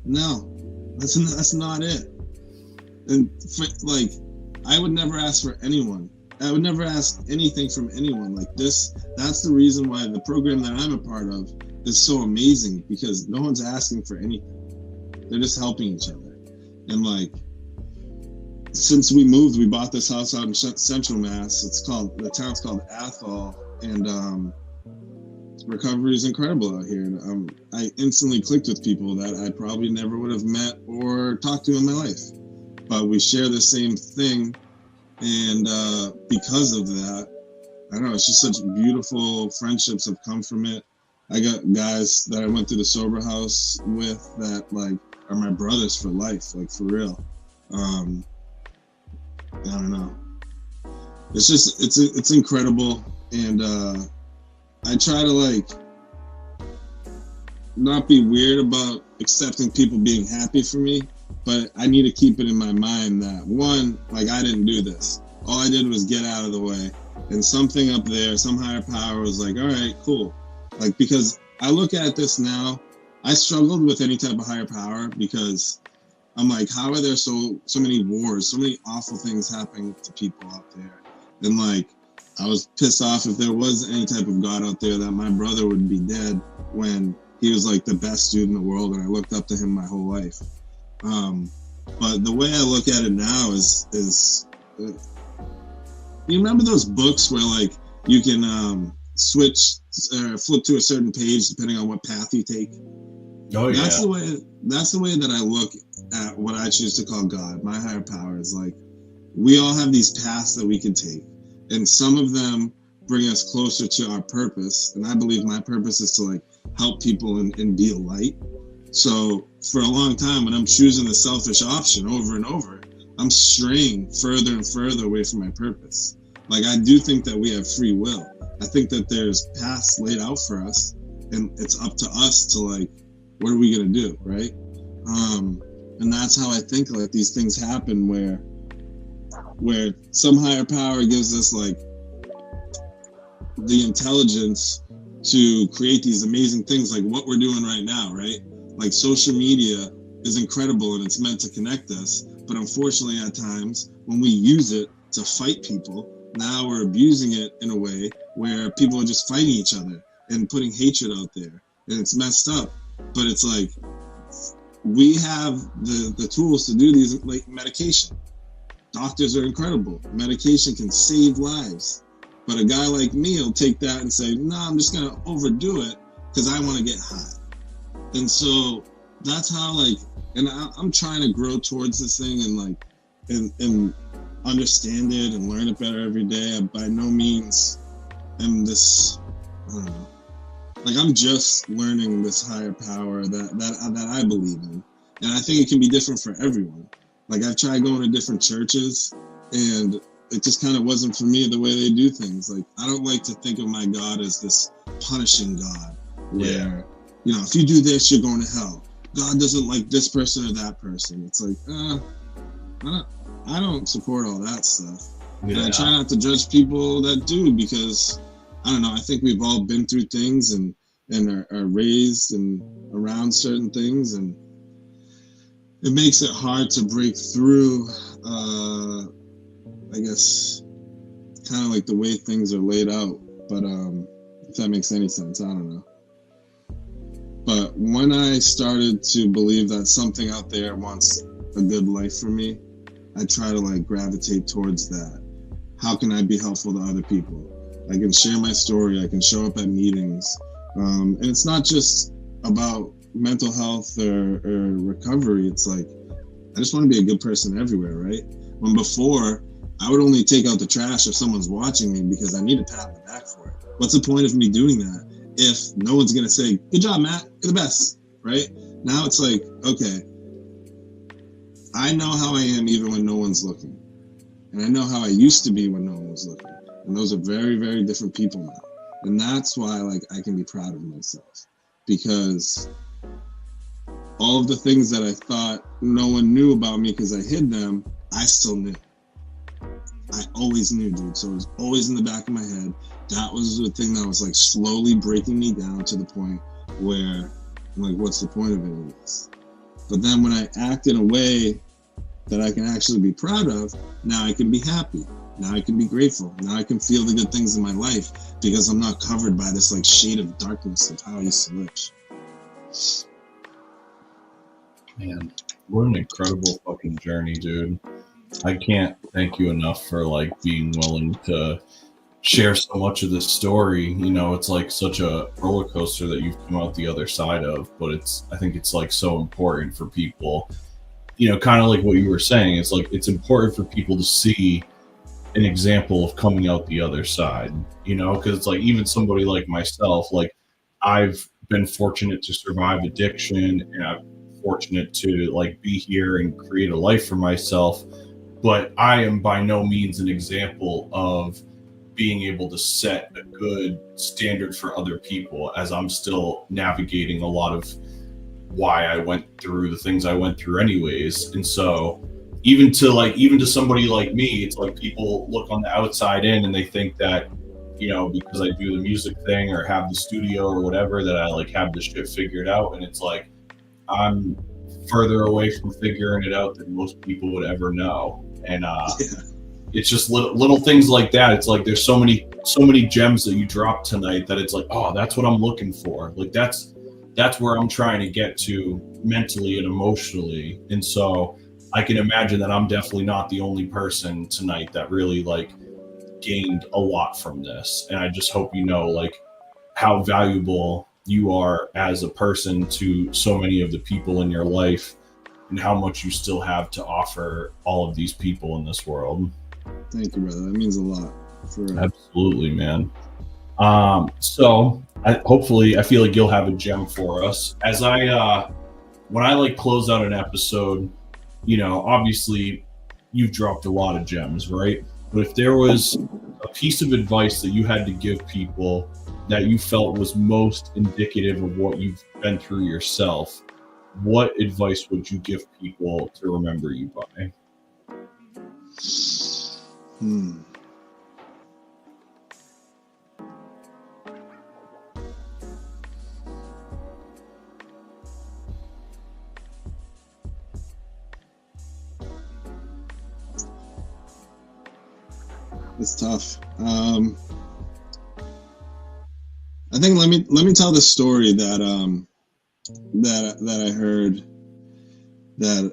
no, that's not it. And like, I would never ask for anyone. I would never ask anything from anyone like this. That's the reason why the program that I'm a part of is so amazing, because no one's asking for anything. They're just helping each other. And like, since we moved, we bought this house out in Central Mass. The town's called Athol, and recovery is incredible out here. And I instantly clicked with people that I probably never would have met or talked to in my life. But we share the same thing, and because of that, I don't know, it's just such beautiful friendships have come from it. I got guys that I went through the sober house with that like are my brothers for life, like for real. I don't know. It's just it's incredible, and I try to like not be weird about accepting people being happy for me, but I need to keep it in my mind that one, like I didn't do this. All I did was get out of the way, and something up there, some higher power was like, all right, cool. Like, because I look at this now, I struggled with any type of higher power because I'm like, how are there so many wars, so many awful things happening to people out there? And like, I was pissed off if there was any type of God out there that my brother would be dead when he was like the best dude in the world, and I looked up to him my whole life. But the way I look at it now is you remember those books where like you can switch or flip to a certain page depending on what path you take? Oh yeah. That's the way that I look at what I choose to call God, my higher power. Is like, we all have these paths that we can take, and some of them bring us closer to our purpose. And I believe my purpose is to like help people and be a light. So for a long time, when I'm choosing the selfish option over and over, I'm straying further and further away from my purpose. Like, I do think that we have free will. I think that there's paths laid out for us, and it's up to us to like, what are we gonna do, right? And that's how I think like these things happen, where some higher power gives us like the intelligence to create these amazing things like what we're doing right now, right? Like, social media is incredible and it's meant to connect us, but unfortunately at times when we use it to fight people, now we're abusing it in a way where people are just fighting each other and putting hatred out there, and it's messed up. But it's like, we have the tools to do these, like medication. Doctors are incredible. Medication can save lives. But a guy like me will take that and say, no, I'm just going to overdo it because I want to get high. And so that's how, like, and I'm trying to grow towards this thing and like, and understand it and learn it better every day. I by no means am this, I don't know. Like, I'm just learning this higher power that I believe in. And I think it can be different for everyone. Like, I've tried going to different churches, and it just kind of wasn't for me the way they do things. Like, I don't like to think of my God as this punishing God where, you know, if you do this, you're going to hell. God doesn't like this person or that person. It's like, I don't support all that stuff. Yeah. And I try not to judge people that do, because I don't know, I think we've all been through things and are raised and around certain things, and it makes it hard to break through, I guess, kind of like the way things are laid out. But if that makes any sense, I don't know. But when I started to believe that something out there wants a good life for me, I try to like gravitate towards that. How can I be helpful to other people? I can share my story. I can show up at meetings. And it's not just about mental health or recovery. It's like, I just want to be a good person everywhere, right? When before, I would only take out the trash if someone's watching me because I need a pat on the back for it. What's the point of me doing that if no one's going to say, good job, Matt, you're the best, right? Now it's like, okay, I know how I am even when no one's looking. And I know how I used to be when no one was looking. And those are very, very different people now. And that's why, like, I can be proud of myself, because all of the things that I thought no one knew about me because I hid them, I still knew. I always knew, dude. So it was always in the back of my head. That was the thing that was like slowly breaking me down to the point where I'm like, what's the point of any of this? But then when I act in a way that I can actually be proud of, now I can be happy. Now I can be grateful. Now I can feel the good things in my life because I'm not covered by this like shade of darkness of how I used to live. Man, what an incredible fucking journey, dude. I can't thank you enough for like being willing to share so much of this story. You know, it's like such a roller coaster that you've come out the other side of, but I think it's like so important for people, you know, kind of like what you were saying. It's like, it's important for people to see an example of coming out the other side, you know, because it's like, even somebody like myself, like I've been fortunate to survive addiction, and I'm fortunate to like be here and create a life for myself, but I am by no means an example of being able to set a good standard for other people, as I'm still navigating a lot of why I went through the things I went through anyways. And so even to somebody like me, it's like people look on the outside in and they think that, you know, because I do the music thing or have the studio or whatever, that I like have this shit figured out. And it's like, I'm further away from figuring it out than most people would ever know. And it's just little things like that. It's like there's so many gems that you dropped tonight that it's like, oh, that's what I'm looking for. Like that's where I'm trying to get to mentally and emotionally. And so I can imagine that I'm definitely not the only person tonight that really like gained a lot from this. And I just hope you know like how valuable you are as a person to so many of the people in your life, and how much you still have to offer all of these people in this world. Thank you, brother. That means a lot. Absolutely, man. So hopefully I feel like you'll have a gem for us. As when I like close out an episode, you know, obviously you've dropped a lot of gems, right? But if there was a piece of advice that you had to give people that you felt was most indicative of what you've been through yourself, what advice would you give people to remember you by? It's tough. I think let me tell the story that I heard that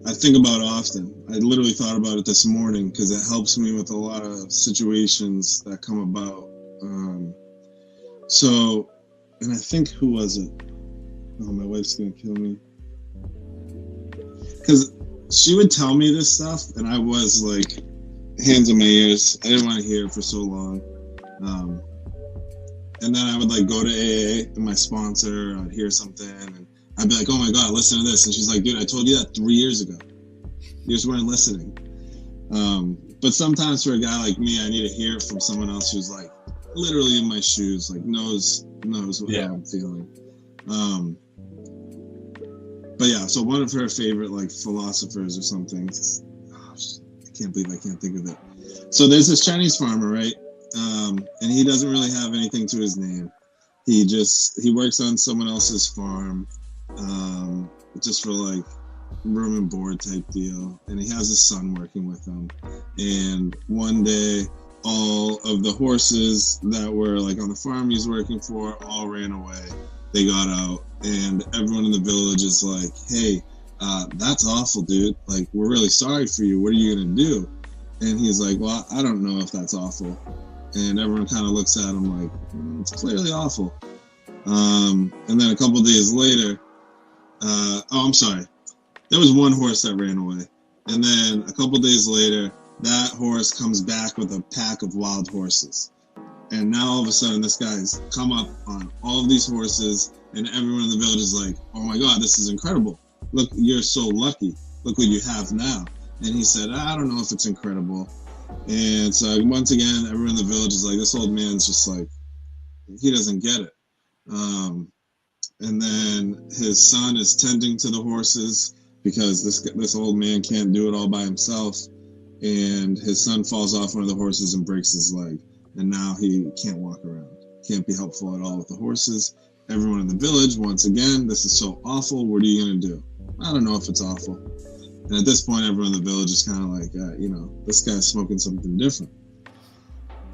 I think about often. I literally thought about it this morning because it helps me with a lot of situations that come about. And I think, who was it? Oh, my wife's gonna kill me. Because she would tell me this stuff, and I was like, hands in my ears. I didn't want to hear it for so long. And then I would like go to AA and my sponsor, I'd hear something and I'd be like, oh my God, listen to this. And she's like, dude, I told you that 3 years ago. You just weren't listening. But sometimes for a guy like me, I need to hear it from someone else who's like literally in my shoes, like knows what I'm feeling. But yeah, so one of her favorite like philosophers or something, I can't believe I can't think of it. So there's this Chinese farmer, right? And he doesn't really have anything to his name. He works on someone else's farm, just for like room and board type deal. And he has his son working with him. And one day, all of the horses that were like on the farm he's working for all ran away. They got out, and everyone in the village is like, hey, that's awful, dude. Like, we're really sorry for you. What are you gonna do? And he's like, well, I don't know if that's awful. And everyone kind of looks at him like, it's clearly awful. And then a couple days later, I'm sorry. There was one horse that ran away. And then a couple days later, that horse comes back with a pack of wild horses. And now all of a sudden, this guy's come up on all of these horses, and everyone in the village is like, oh my God, this is incredible. Look, you're so lucky. Look what you have now. And he said, I don't know if it's incredible. And so once again, everyone in the village is like, this old man's just like, he doesn't get it. And then his son is tending to the horses because this old man can't do it all by himself. And his son falls off one of the horses and breaks his leg. And now he can't walk around. Can't be helpful at all with the horses. Everyone in the village, once again, this is so awful. What are you going to do? I don't know if it's awful. And at this point, everyone in the village is kind of like, this guy's smoking something different.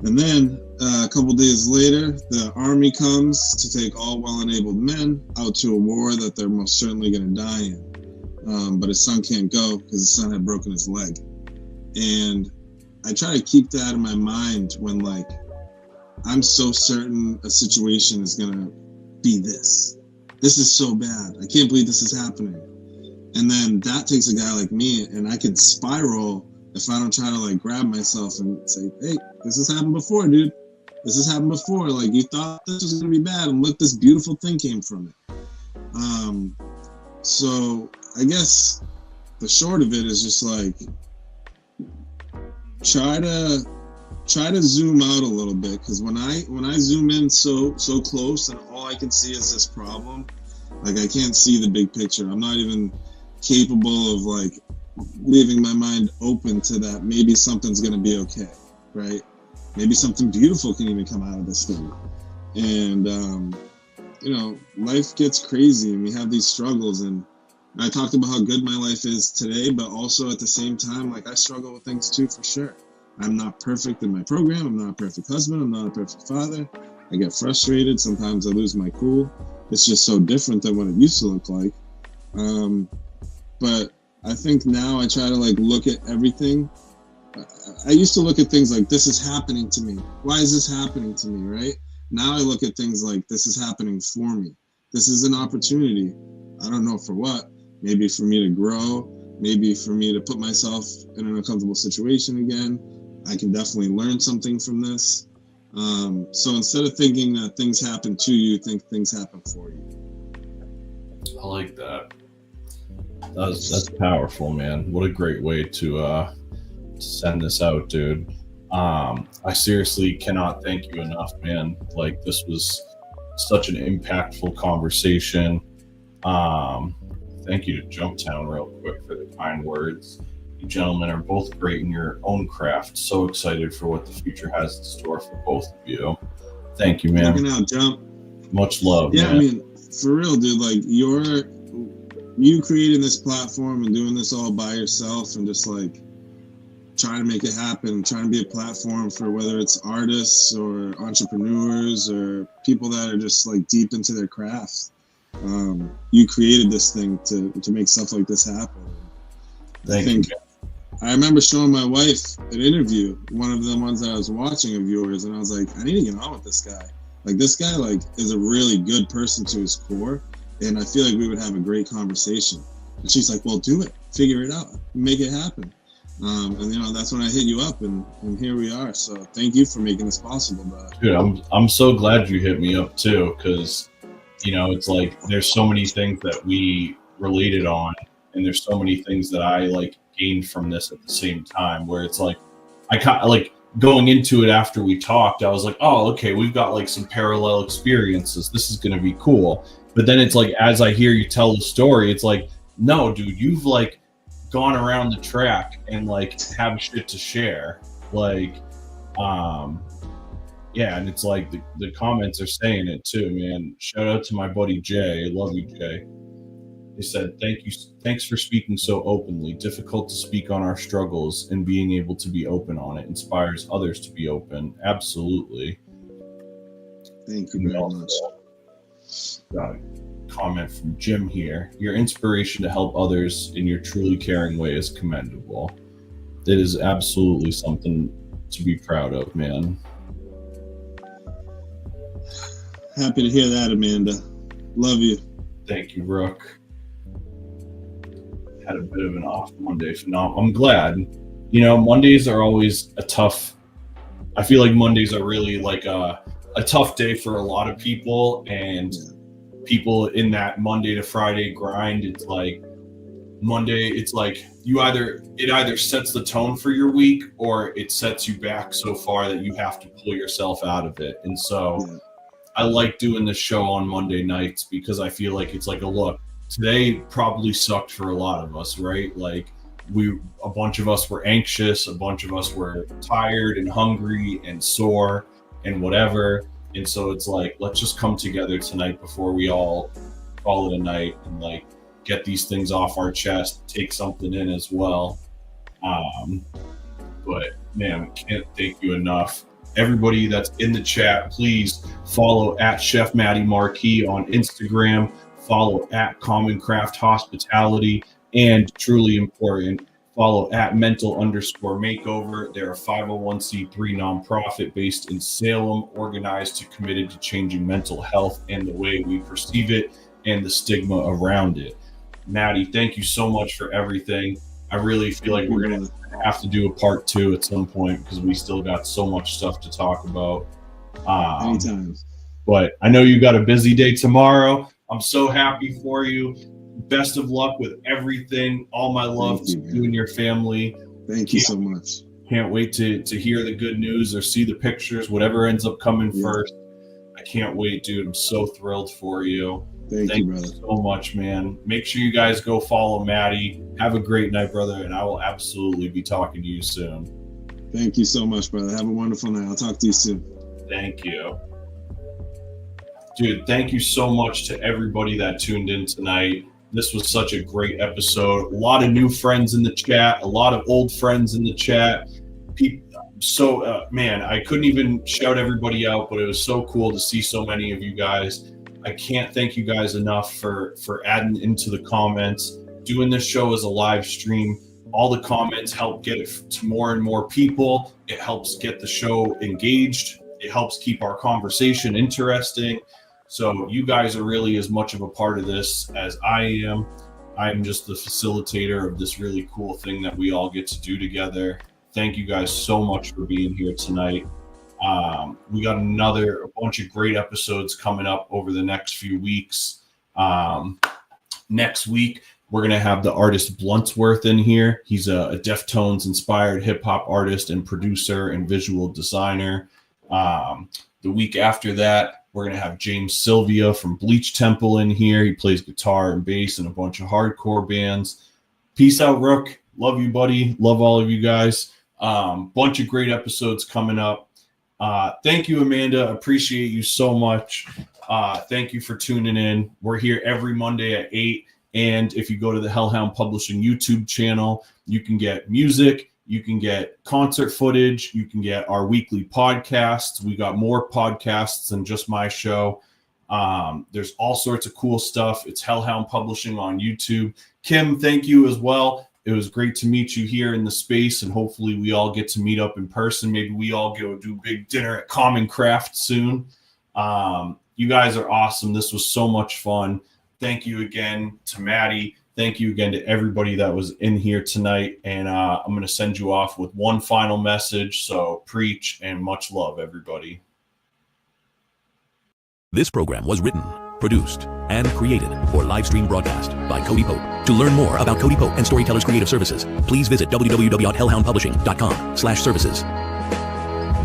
And then a couple days later, the army comes to take all well-enabled men out to a war that they're most certainly going to die in. But his son can't go because his son had broken his leg. And I try to keep that in my mind when, like, I'm so certain a situation is going to be this. This is so bad. I can't believe this is happening. And then that takes a guy like me, and I can spiral if I don't try to, like, grab myself and say, hey, this has happened before, dude. This has happened before. Like, you thought this was going to be bad, and look, this beautiful thing came from it. So I guess the short of it is just, like, try to zoom out a little bit, because when I zoom in so close and all I can see is this problem, like, I can't see the big picture. I'm not even capable of, like, leaving my mind open to that maybe something's going to be okay, right? Maybe something beautiful can even come out of this thing. And you know, life gets crazy and we have these struggles, and I talked about how good my life is today, but also at the same time, like, I struggle with things too, for sure. I'm not perfect in my program. I'm not a perfect husband. I'm not a perfect father. I get frustrated. Sometimes I lose my cool. It's just so different than what it used to look like. But I think now I try to, like, look at everything. I used to look at things like, this is happening to me. Why is this happening to me, right? Now I look at things like, this is happening for me. This is an opportunity. I don't know for what. Maybe for me to grow. Maybe for me to put myself in an uncomfortable situation again. I can definitely learn something from this. So instead of thinking that things happen to you, think things happen for you. I like that. That's powerful, man. What a great way to send this out, dude. I seriously cannot thank you enough, man. Like, this was such an impactful conversation. Thank you to Jumptown real quick for the kind words. You gentlemen are both great in your own craft. So excited for what the future has in store for both of you. Thank you, man. Looking out, Jump. Much love, yeah, man. I mean, for real, dude, like, you creating this platform and doing this all by yourself and just, like, trying to make it happen, trying to be a platform for whether it's artists or entrepreneurs or people that are just, like, deep into their crafts. You created this thing to make stuff like this happen. Thank you. I remember showing my wife an interview, one of the ones that I was watching of yours, and I was like, I need to get on with this guy. Like, this guy, like, is a really good person to his core, and I feel like we would have a great conversation. And she's like, well, do it. Figure it out. Make it happen. And, you know, that's when I hit you up, and here we are. So thank you for making this possible, bro. Dude, I'm so glad you hit me up, too, because, you know, it's like there's so many things that we related on, and there's so many things that I, like, gained from this at the same time, where it's like, I kind of, like, going into it after we talked, I was like, oh, okay, we've got, like, some parallel experiences. This is going to be cool. But then it's like, as I hear you tell the story, it's like, no, dude, you've, like, gone around the track and, like, have shit to share. Like, yeah, and it's like the comments are saying it too, man. Shout out to my buddy Jay. I love you, Jay. He said, thanks for speaking so openly. Difficult to speak on our struggles, and being able to be open on it inspires others to be open. Absolutely. Thank you very much. Got a comment from Jim here. Your inspiration to help others in your truly caring way is commendable. It is absolutely something to be proud of, man. Happy to hear that, Amanda. Love you. Thank you, Rook. Had a bit of an off Monday. No, I'm glad. You know, Mondays are always I feel like Mondays are really like a tough day for a lot of people, and people in that Monday to Friday grind. It's like Monday, it's like it either sets the tone for your week, or it sets you back so far that you have to pull yourself out of it. And so I like doing this show on Monday nights, because I feel like it's like a look. Today probably sucked for a lot of us, right? Like, a bunch of us were anxious, a bunch of us were tired and hungry and sore and whatever. And so it's like, let's just come together tonight before we all call it a night and, like, get these things off our chest, take something in as well. But man, I can't thank you enough. Everybody that's in the chat, please follow at Chef Matty Marquis on Instagram, follow at Common Craft Hospitality, and truly important, follow at mental_makeover. They're a 501c3 nonprofit based in Salem, organized to committed to changing mental health and the way we perceive it and the stigma around it. Matty, thank you so much for everything. I really feel like we're going to have to do a part 2 at some point because we still got so much stuff to talk about. Anytime. But I know you got a busy day tomorrow. I'm so happy for you. Best of luck with everything. All my love to you and your family. Thank you so much. Can't wait to hear the good news or see the pictures, whatever ends up coming first. I can't wait, dude. I'm so thrilled for you. Thank you, brother. So much, man. Make sure you guys go follow Matty. Have a great night, brother, and I will absolutely be talking to you soon. Thank you so much, brother. Have a wonderful night. I'll talk to you soon. Thank you. Dude, thank you so much to everybody that tuned in tonight. This was such a great episode. A lot of new friends in the chat, a lot of old friends in the chat. Man, I couldn't even shout everybody out, but it was so cool to see so many of you guys. I can't thank you guys enough for adding into the comments. Doing this show as a live stream, all the comments help get it to more and more people. It helps get the show engaged. It helps keep our conversation interesting. So you guys are really as much of a part of this as I am. I'm just the facilitator of this really cool thing that we all get to do together. Thank you guys so much for being here tonight. We got a bunch of great episodes coming up over the next few weeks. Next week, we're going to have the artist Bluntsworth in here. He's a Deftones inspired hip hop artist and producer and visual designer. The week after that, we're going to have James Sylvia from Bleach Temple in here. He plays guitar and bass in a bunch of hardcore bands. Peace out, Rook. Love you, buddy. Love all of you guys. Bunch of great episodes coming up. Thank you, Amanda. Appreciate you so much. Thank you for tuning in. We're here every Monday at 8. And if you go to the Hellhound Publishing YouTube channel, you can get music. You can get concert footage. You can get our weekly podcasts. We got more podcasts than just my show. There's all sorts of cool stuff. It's Hellhound Publishing on YouTube. Kim, thank you as well. It was great to meet you here in the space, and hopefully we all get to meet up in person. Maybe we all go do big dinner at Common Craft soon. You guys are awesome. This was so much fun. Thank you again to Matty. Thank you again to everybody that was in here tonight. And I'm going to send you off with one final message. So preach and much love, everybody. This program was written, produced, and created for live stream broadcast by Cody Pope. To learn more about Cody Pope and Storytellers Creative Services, please visit www.hellhoundpublishing.com/services.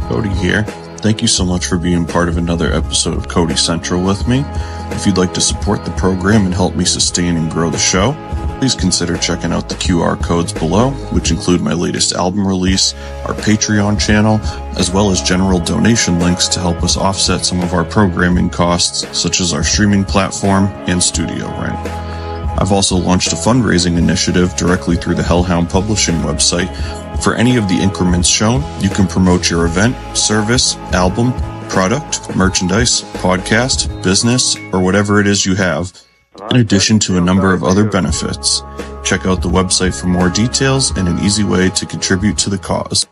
Cody here. Thank you so much for being part of another episode of Cody Central with me. If you'd like to support the program and help me sustain and grow the show, please consider checking out the QR codes below, which include my latest album release, our Patreon channel, as well as general donation links to help us offset some of our programming costs, such as our streaming platform and studio rent. I've also launched a fundraising initiative directly through the Hellhound Publishing website. For any of the increments shown, you can promote your event, service, album, product, merchandise, podcast, business, or whatever it is you have, in addition to a number of other benefits. Check out the website for more details and an easy way to contribute to the cause.